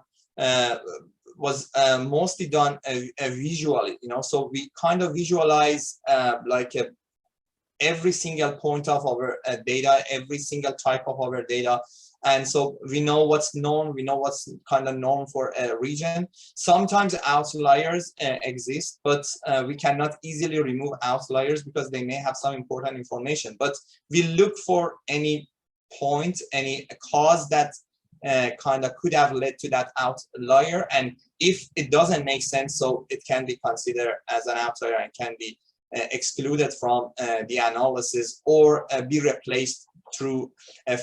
was mostly done visually, you know, so we kind of visualize like every single point of our data, every single type of our data. And so we know what's known, we know what's kind of known for a region. Sometimes outliers exist, but we cannot easily remove outliers because they may have some important information. But we look for any point, any cause that kind of could have led to that outlier. And if it doesn't make sense, so it can be considered as an outlier and can be excluded from the analysis or be replaced through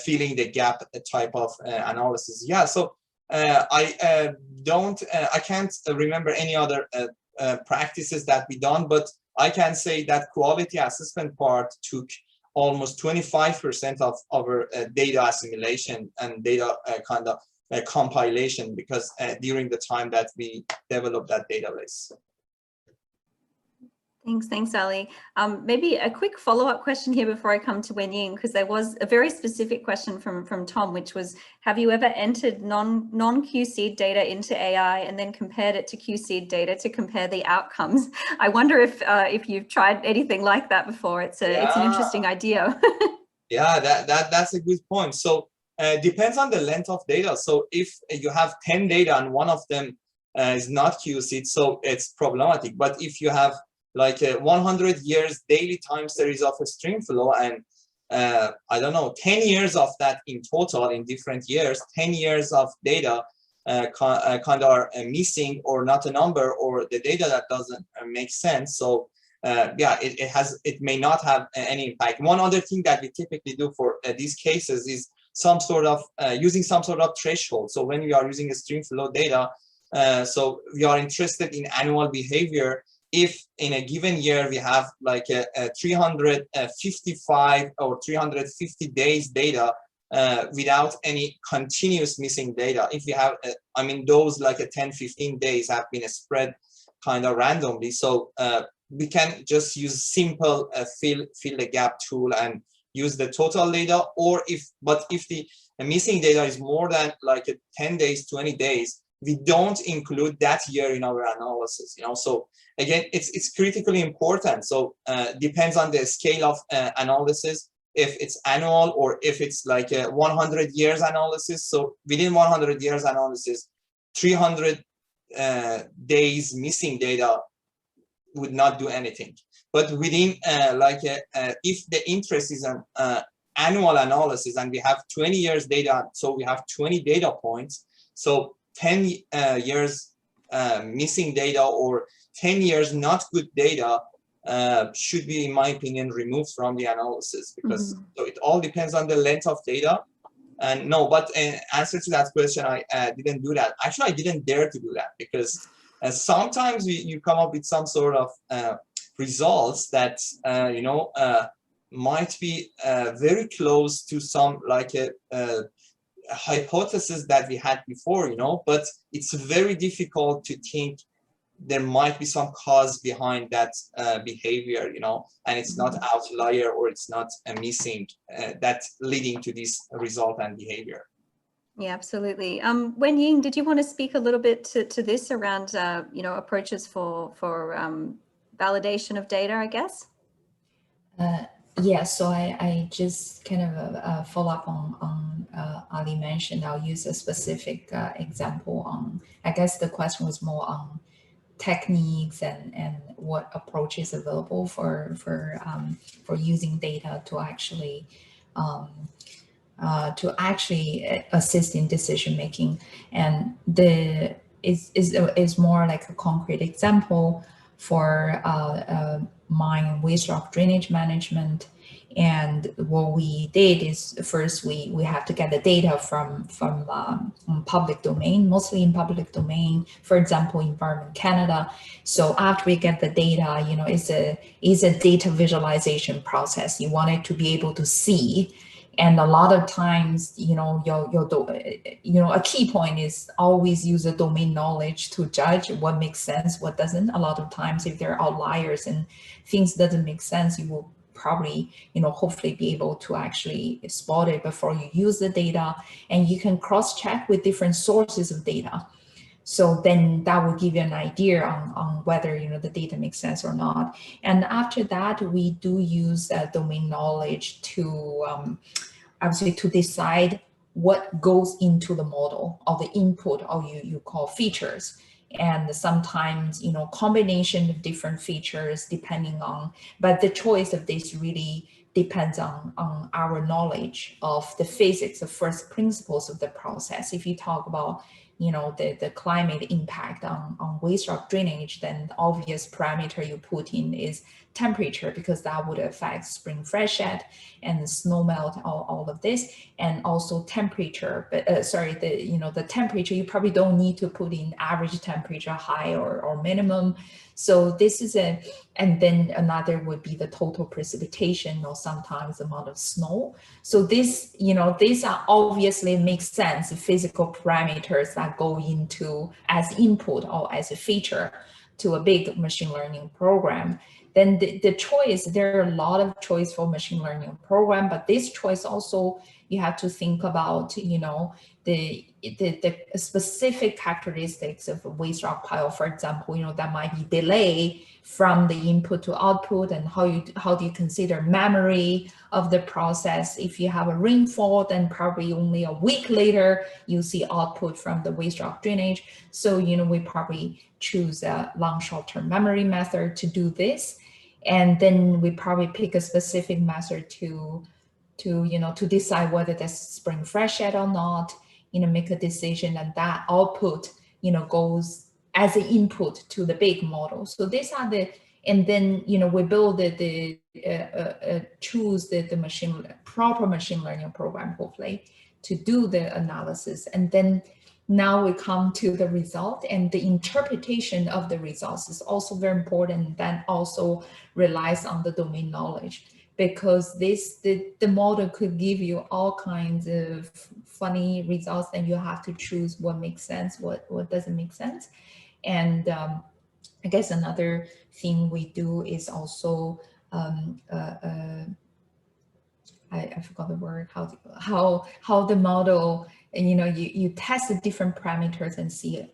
filling the gap type of analysis. Yeah, so I can't remember any other practices that we done, but I can say that quality assessment part took almost 25% of our data assimilation and data compilation, because during the time that we developed that database.
Thanks, Ali. Maybe a quick follow-up question here before I come to Wenying, because there was a very specific question from Tom, which was, have you ever entered non-QC data into AI and then compared it to QC data to compare the outcomes? I wonder if you've tried anything like that before. It's an interesting idea.
Yeah, that's a good point. So depends on the length of data. So if you have 10 data and one of them is not QC'd, so it's problematic. But if you have like 100 years daily time series of a stream flow and I don't know, 10 years of that in total in different years, 10 years of data kind of are missing or not a number, or the data that doesn't make sense. So yeah, it may not have any impact. One other thing that we typically do for these cases is some sort of using some sort of threshold. So when we are using a stream flow data, so we are interested in annual behavior. If in a given year we have like a 355 or 350 days data without any continuous missing data, if we have, I mean, those like 10-15 days have been spread kind of randomly, so we can just use simple fill the gap tool and use the total data. Or if the missing data is more than like 10 days, 20 days, we don't include that year in our analysis, you know. So again, it's critically important. So depends on the scale of analysis, if it's annual or if it's like a 100 years analysis. So within 100 years analysis, 300 days missing data would not do anything. But within if the interest is an annual analysis and we have 20 years data, so we have 20 data points. So 10 years missing data or 10 years not good data should be, in my opinion, removed from the analysis, because so it all depends on the length of data. And no, but in answer to that question, I didn't do that. Actually, I didn't dare to do that, because sometimes you come up with some sort of results that you know, might be very close to some like a hypothesis that we had before, you know, but it's very difficult to think there might be some cause behind that behavior, you know, and it's not outlier or it's not a missing that's leading to this result and behavior.
Yeah, absolutely. Wenying, did you want to speak a little bit to this around, you know, approaches for validation of data, I guess?
Yeah, so I just kind of follow up on Ali mentioned. I'll use a specific example on, I guess the question was more on techniques and what approach is available for using data to actually assist in decision making. And the is more like a concrete example for mine waste rock drainage management. And what we did is first we have to get the data from public domain, mostly in public domain, for example, Environment Canada. So after we get the data, you know, it's a data visualization process. You want it to be able to see. And a lot of times, you know, a key point is always use the domain knowledge to judge what makes sense, what doesn't. A lot of times, if there are outliers and things doesn't make sense, you will probably, you know, hopefully be able to actually spot it before you use the data, and you can cross-check with different sources of data. So then that will give you an idea on whether, you know, the data makes sense or not. And after that, we do use domain knowledge to obviously to decide what goes into the model or the input, or you call features. And sometimes, you know, combination of different features depending on, but the choice of this really depends on our knowledge of the physics, the first principles of the process. If you talk about, you know, the climate impact on waste rock drainage, then the obvious parameter you put in is temperature, because that would affect spring freshet and snow melt, all of this, and also temperature. But the temperature, you probably don't need to put in average temperature, high or minimum. So this is and then another would be the total precipitation, or sometimes the amount of snow. So this, you know, these are obviously makes sense, physical parameters that go into as input or as a feature to a big machine learning program. Then the choice, there are a lot of choice for machine learning program, but this choice also, you have to think about, you know, the specific characteristics of a waste rock pile, for example, you know, that might be delay from the input to output, and how do you consider memory of the process. If you have a rainfall, then probably only a week later you see output from the waste rock drainage. So, you know, we probably choose a long short-term memory method to do this. And then we probably pick a specific method to decide whether that's spring freshet or not, you know, make a decision, and that output, you know, goes as an input to the big model. So these are and then, you know, we build choose the proper machine learning program, hopefully, to do the analysis. And then now we come to the result, and the interpretation of the results is also very important. That also relies on the domain knowledge, because the model could give you all kinds of funny results, and you have to choose what makes sense, what doesn't make sense. And I guess another thing we do is also I forgot the word, how the model, and you know, you test the different parameters and see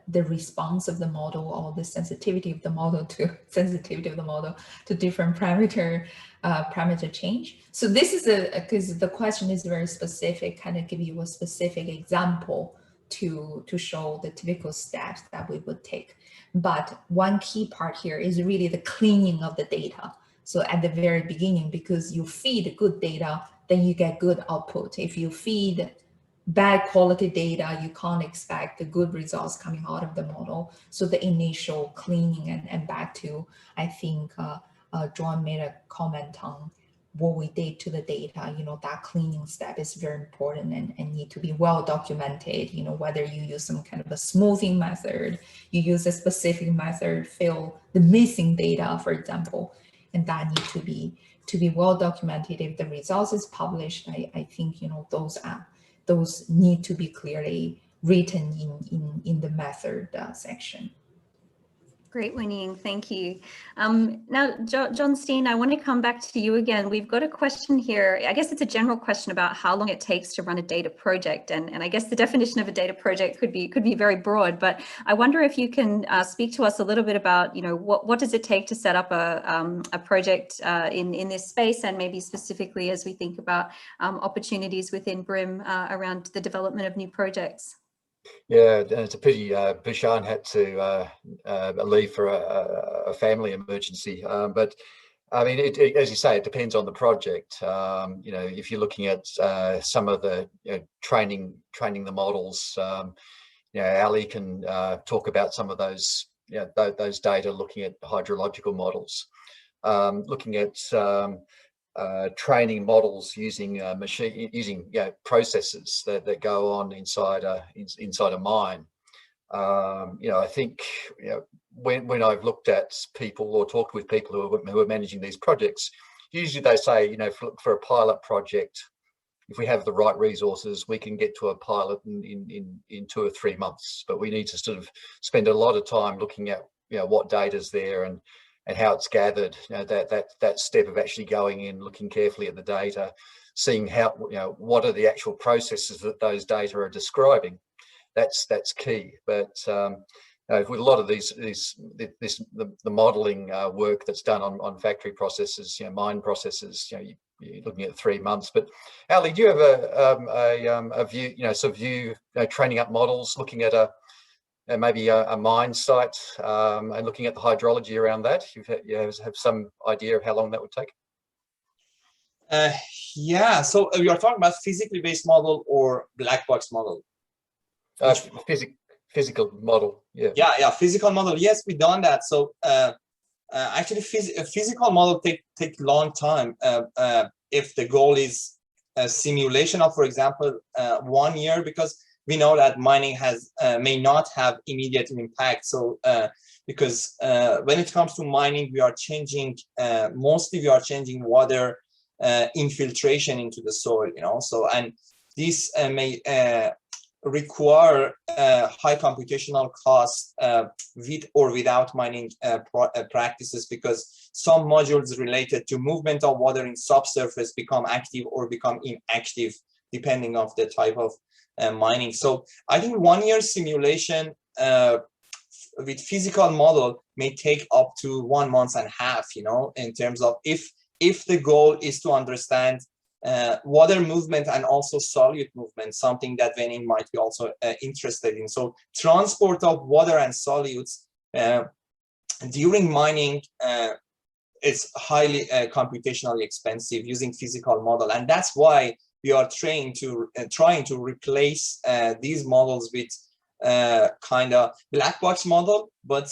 the response of the model, or the sensitivity of the model to different parameter change. So this is because the question is very specific, kind of give you a specific example to show the typical steps that we would take. But one key part here is really the cleaning of the data. So at the very beginning, because you feed good data, then you get good output. If you feed bad quality data, you can't expect the good results coming out of the model. So the initial cleaning and back to, I think John made a comment on what we did to the data, you know, that cleaning step is very important and need to be well documented, you know, whether you use some kind of a smoothing method, you use a specific method, fill the missing data, for example, and that need to be well documented. If the results is published, I think, you know, those need to be clearly written in the method section.
Great, Winnie, thank you. Now, John Steen, I want to come back to you again. We've got a question here. I guess it's a general question about how long it takes to run a data project, and I guess the definition of a data project could be very broad. But I wonder if you can speak to us a little bit about, you know, what does it take to set up a project in this space, and maybe specifically as we think about opportunities within BRIMM around the development of new projects.
Yeah, it's a pity Bishan had to leave for a family emergency. But I mean, as you say, it depends on the project. You know, if you're looking at some of the training the models, you know, Ameli can talk about some of those, you know, those data, looking at hydrological models, looking at training models using processes that go on inside a mine. You know, I think, you know, when I've looked at people or talked with people who are managing these projects, usually they say, you know, for a pilot project, if we have the right resources, we can get to a pilot in 2 or 3 months. But we need to sort of spend a lot of time looking at, you know, what data's there and how it's gathered. You know, that step of actually going in, looking carefully at the data, seeing how, you know, what are the actual processes that those data are describing. That's key. But you know, with a lot of the modelling work that's done on factory processes, you know, mine processes, you know, you're looking at 3 months. But Ameli, do you have a view, you know, sort of view, training up models, looking at maybe a mine site and looking at the hydrology around that? You have some idea of how long that would take?
Yeah, so we are talking about physically based model or black box model?
Physical model, yeah.
Yeah, physical model. Yes, we've done that. So actually, a physical model take long time. If the goal is a simulation of, for example, 1 year, because we know that mining may not have immediate impact. So because when it comes to mining, we are changing, mostly we are changing water infiltration into the soil, you know. So, and this may require high computational cost with or without mining practices, because some modules related to movement of water in subsurface become active or become inactive depending on the type of mining. So I think 1 year simulation with physical model may take up to 1.5 months, you know, in terms of if the goal is to understand water movement and also solute movement, something that Wenning might be also interested in. So transport of water and solutes during mining is highly computationally expensive using physical model, and that's why we are trying to replace these models with kind of black box model, but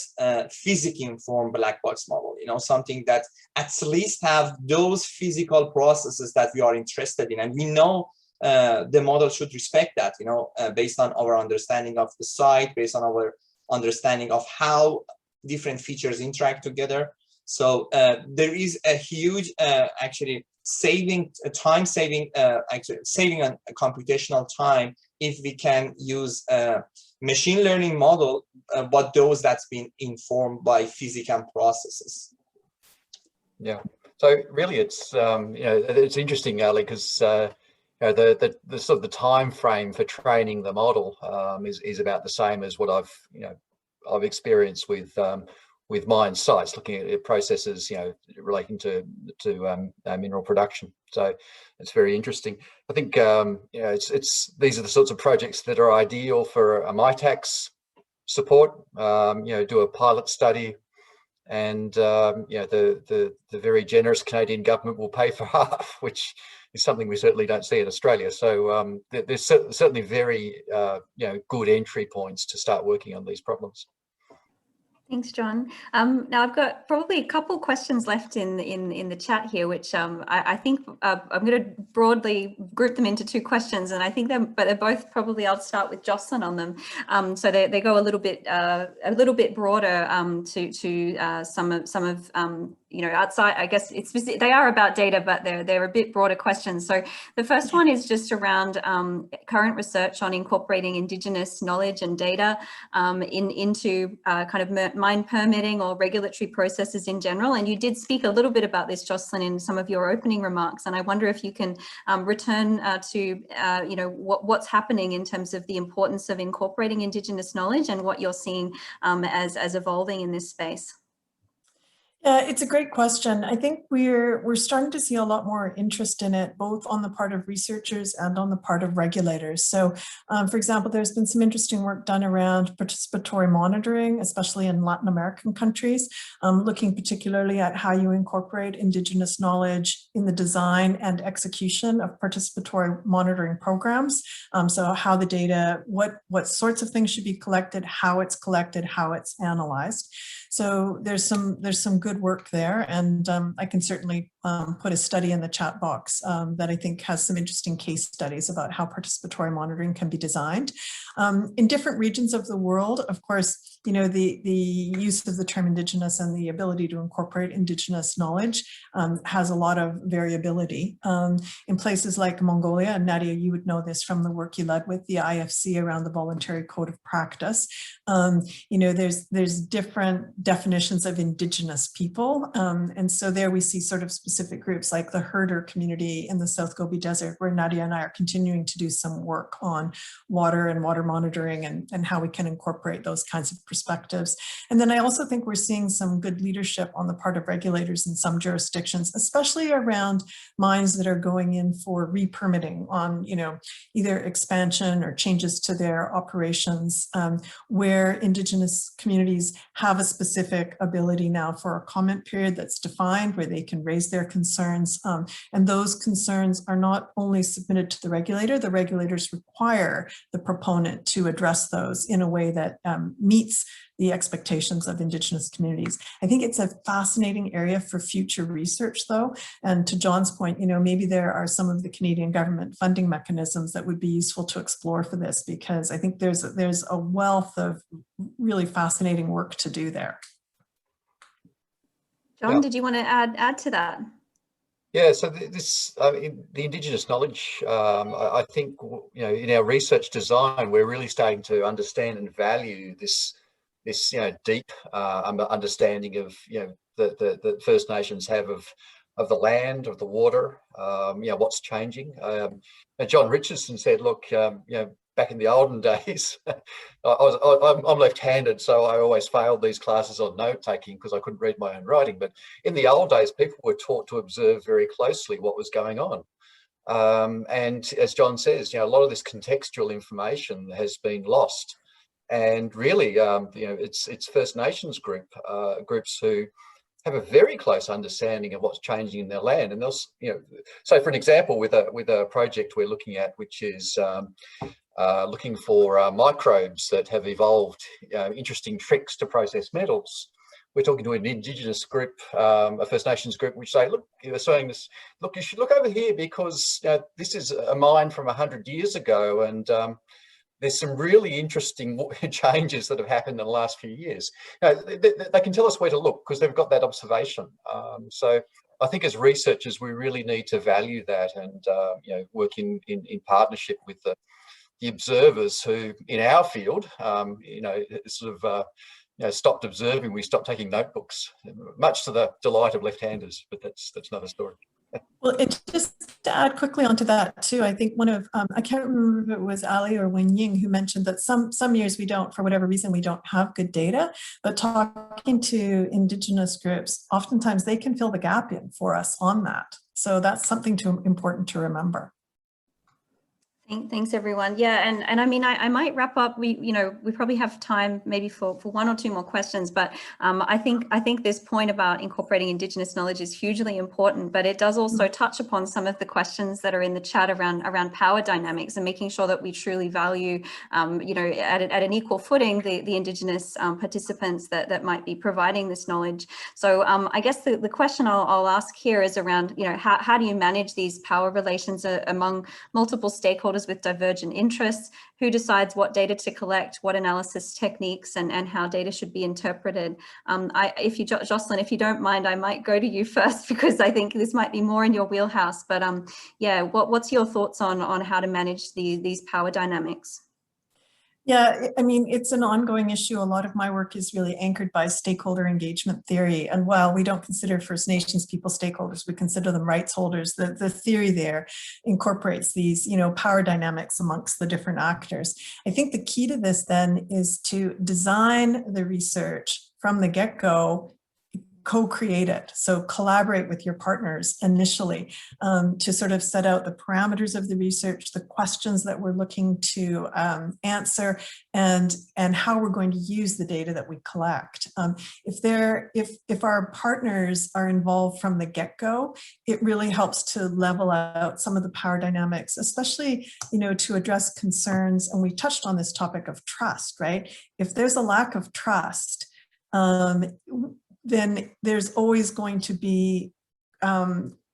physics informed black box model, you know, something that at least have those physical processes that we are interested in. And we know the model should respect that, you know, based on our understanding of the site, based on our understanding of how different features interact together. So there is a huge actually saving saving on computational time if we can use machine learning model, but those that's been informed by physics and processes.
Yeah, so really it's you know, it's interesting, Ali, because you know, the sort of the time frame for training the model is about the same as what I've experienced with mine sites, looking at processes, you know, relating to mineral production. So it's very interesting. I think you know, these are the sorts of projects that are ideal for a MITAX support. You know, do a pilot study, and you know, the very generous Canadian government will pay for half, which is something we certainly don't see in Australia. So there's certainly very you know, good entry points to start working on these problems.
Thanks, John. Now I've got probably a couple questions left in the chat here, which I think I'm going to broadly group them into 2 questions, and I think they're both probably, I'll start with Jocelyn on them. So they go a little bit broader to some of you know, outside, I guess they are about data, but they're a bit broader questions. So the first one is just around current research on incorporating Indigenous knowledge and data into kind of mine permitting or regulatory processes in general. And you did speak a little bit about this, Jocelyn, in some of your opening remarks. And I wonder if you can return to what's happening in terms of the importance of incorporating Indigenous knowledge and what you're seeing as evolving in this space.
Yeah, it's a great question. I think we're starting to see a lot more interest in it, both on the part of researchers and on the part of regulators. So, for example, there's been some interesting work done around participatory monitoring, especially in Latin American countries, looking particularly at how you incorporate Indigenous knowledge in the design and execution of participatory monitoring programs. So how the data, what sorts of things should be collected, how it's analyzed. So there's some good work there, and I can certainly put a study in the chat box that I think has some interesting case studies about how participatory monitoring can be designed. In different regions of the world, of course, you know, the use of the term Indigenous and the ability to incorporate Indigenous knowledge has a lot of variability. In places like Mongolia, and Nadja, you would know this from the work you led with the IFC around the voluntary code of practice. You know, there's different definitions of Indigenous people. And so there we see sort of specific groups like the herder community in the South Gobi Desert, where Nadja and I are continuing to do some work on water and water monitoring and how we can incorporate those kinds of perspectives. And then I also think we're seeing some good leadership on the part of regulators in some jurisdictions, especially around mines that are going in for re-permitting on, you know, either expansion or changes to their operations, where Indigenous communities have a specific ability now for a comment period that's defined where they can raise their concerns. And those concerns are not only submitted to the regulators require the proponent to address those in a way that meets the expectations of Indigenous communities. I think it's a fascinating area for future research, though. And to John's point, you know, maybe there are some of the Canadian government funding mechanisms that would be useful to explore for this, because I think there's a wealth of really fascinating work to do there.
John, did you want to add to that?
Yeah, so the Indigenous knowledge, I think, you know, in our research design, we're really starting to understand and value this you know, deep understanding of, you know, the First Nations have of the land, of the water, you know, what's changing. John Richardson said, look, you know, back in the olden days, I'm left-handed, so I always failed these classes on note-taking because I couldn't read my own writing. But in the old days, people were taught to observe very closely what was going on. And as John says, you know, a lot of this contextual information has been lost. And really, you know, it's First Nations groups who have a very close understanding of what's changing in their land. And they'll, you know, so for an example, with a project we're looking at, which is looking for microbes that have evolved interesting tricks to process metals. We're talking to an Indigenous group, a First Nations group, which say, look, you're saying this, look, you should look over here because this is a mine from 100 years ago, and there's some really interesting changes that have happened in the last few years. They can tell us where to look because they've got that observation. So I think as researchers, we really need to value that and you know, work in partnership with the observers who, in our field, you know, sort of you know, stopped observing. We stopped taking notebooks, much to the delight of left-handers. But that's another story.
Well, just to add quickly onto that too, I think one of, I can't remember if it was Ali or Wen Ying who mentioned that some years we don't, for whatever reason, we don't have good data, but talking to Indigenous groups, oftentimes they can fill the gap in for us on that. So that's something important to remember.
Thanks, everyone. Yeah, and I mean, I might wrap up. We probably have time maybe for one or two more questions, but I think this point about incorporating Indigenous knowledge is hugely important, but it does also touch upon some of the questions that are in the chat around power dynamics and making sure that we truly value, you know, at an equal footing, the Indigenous participants that might be providing this knowledge. So I guess the question I'll ask here is around, you know, how do you manage these power relations among multiple stakeholders with divergent interests? Who decides what data to collect, what analysis techniques, and how data should be interpreted? Jocelyn, if you don't mind, I might go to you first because I think this might be more in your wheelhouse. But yeah, what's your thoughts on how to manage these power dynamics?
Yeah, I mean, it's an ongoing issue. A lot of my work is really anchored by stakeholder engagement theory. And while we don't consider First Nations people stakeholders, we consider them rights holders. The theory there incorporates these, power dynamics amongst the different actors. I think the key to this then is to design the research from the get-go, co-create it. So collaborate with your partners initially to sort of set out the parameters of the research, the questions that we're looking to answer, and how we're going to use the data that we collect. If our partners are involved from the get-go, it really helps to level out some of the power dynamics, especially to address concerns. And we touched on this topic of trust, right? If there's a lack of trust, then there's always going to be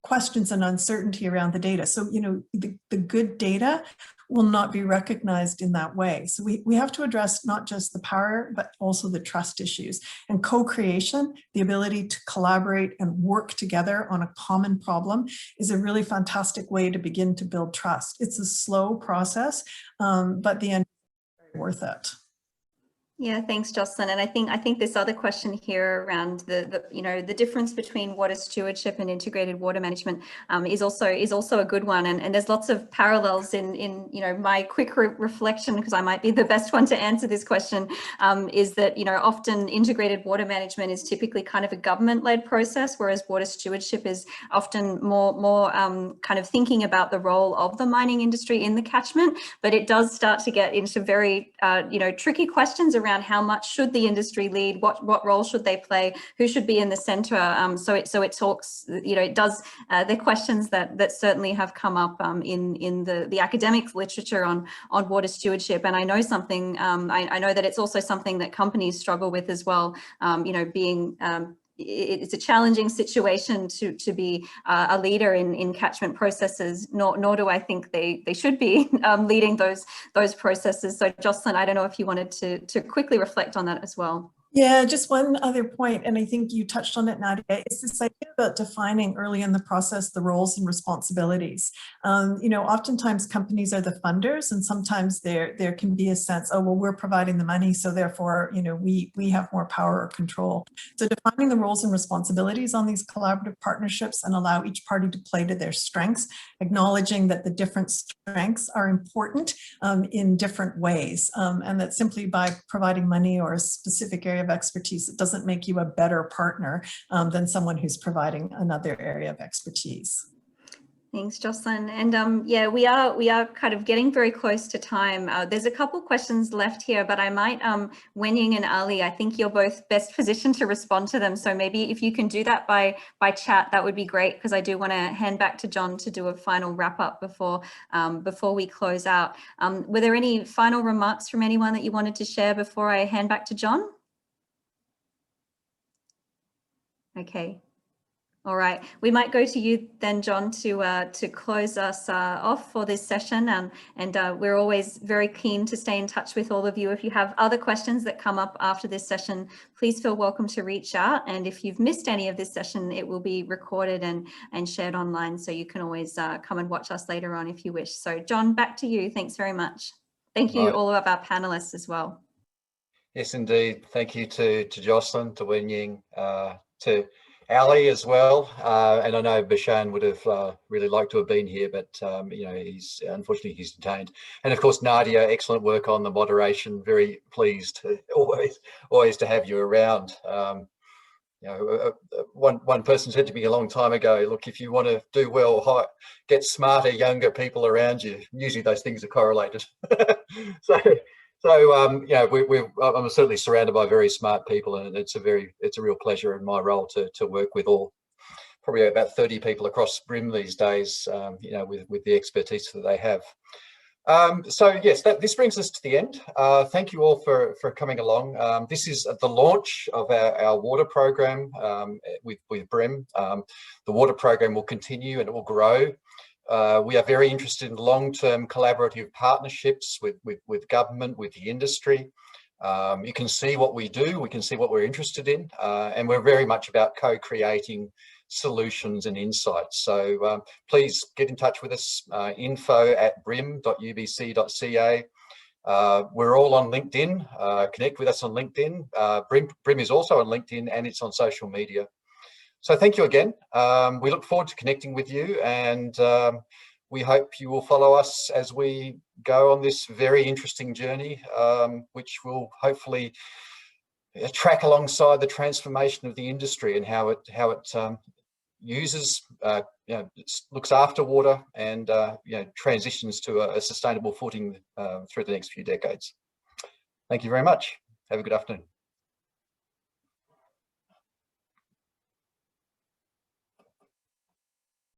questions and uncertainty around the data. So, the good data will not be recognized in that way. So we have to address not just the power, but also the trust issues. And co-creation, the ability to collaborate and work together on a common problem, is a really fantastic way to begin to build trust. It's a slow process, but the end is very worth it.
Yeah, thanks, Jocelyn. And I think this other question here around the difference between water stewardship and integrated water management is also a good one. And there's lots of parallels in my quick reflection, because I might be the best one to answer this question, is that often integrated water management is typically kind of a government-led process, whereas water stewardship is often more kind of thinking about the role of the mining industry in the catchment. But it does start to get into very tricky questions around how much should the industry lead, what role should they play, who should be in the center. So it talks, it does the questions that certainly have come up in the academic literature on water stewardship. And I know something, I know that it's also something that companies struggle with as well, being it's a challenging situation to be a leader in catchment processes, nor do I think they should be leading those processes. So Jocelyn, I don't know if you wanted to quickly reflect on that as well.
Yeah, just one other point, and I think you touched on it, Nadja, is this idea about defining early in the process the roles and responsibilities. Oftentimes companies are the funders, and sometimes there can be a sense, oh, well, we're providing the money, so therefore, we have more power or control. So defining the roles and responsibilities on these collaborative partnerships and allow each party to play to their strengths, acknowledging that the different strengths are important in different ways, and that simply by providing money or a specific area of expertise, it doesn't make you a better partner than someone who's providing another area of expertise.
Thanks, Jocelyn. And yeah, we are kind of getting very close to time. There's a couple questions left here, but I might, Wenying and Ali, I think you're both best positioned to respond to them. So maybe if you can do that by chat, that would be great, because I do want to hand back to John to do a final wrap up before we close out. Were there any final remarks from anyone that you wanted to share before I hand back to John? Okay. All right, we might go to you then, John, to close us off for this session. And we're always very keen to stay in touch with all of you. If you have other questions that come up after this session, please feel welcome to reach out. And if you've missed any of this session, it will be recorded and shared online, so you can always come and watch us later on if you wish. So John, back to you. Thanks very much. Thank you, all of our panelists as well.
Yes, indeed. Thank you to Jocelyn, to Wenying, to Ali as well, and I know Bashan would have really liked to have been here, but unfortunately he's detained. And of course, Nadja, excellent work on the moderation. Very pleased always to have you around. One person said to me a long time ago, look, if you want to do well, get smarter, younger people around you. Usually those things are correlated. So I'm certainly surrounded by very smart people, and it's a real pleasure in my role to work with probably about 30 people across BRIMM these days, with the expertise that they have. So yes, this brings us to the end. Thank you all for coming along. This is the launch of our water program with BRIMM. The water program will continue and it will grow. We are very interested in long-term collaborative partnerships with government, with the industry. You can see what we do, we can see what we're interested in, and we're very much about co-creating solutions and insights. So please get in touch with us, info@brimm.ubc.ca. We're all on LinkedIn. Connect with us on LinkedIn. BRIMM is also on LinkedIn, and it's on social media. So thank you again. We look forward to connecting with you, and we hope you will follow us as we go on this very interesting journey, which will hopefully track alongside the transformation of the industry and how it uses, looks after water and transitions to a sustainable footing through the next few decades. Thank you very much. Have a good afternoon.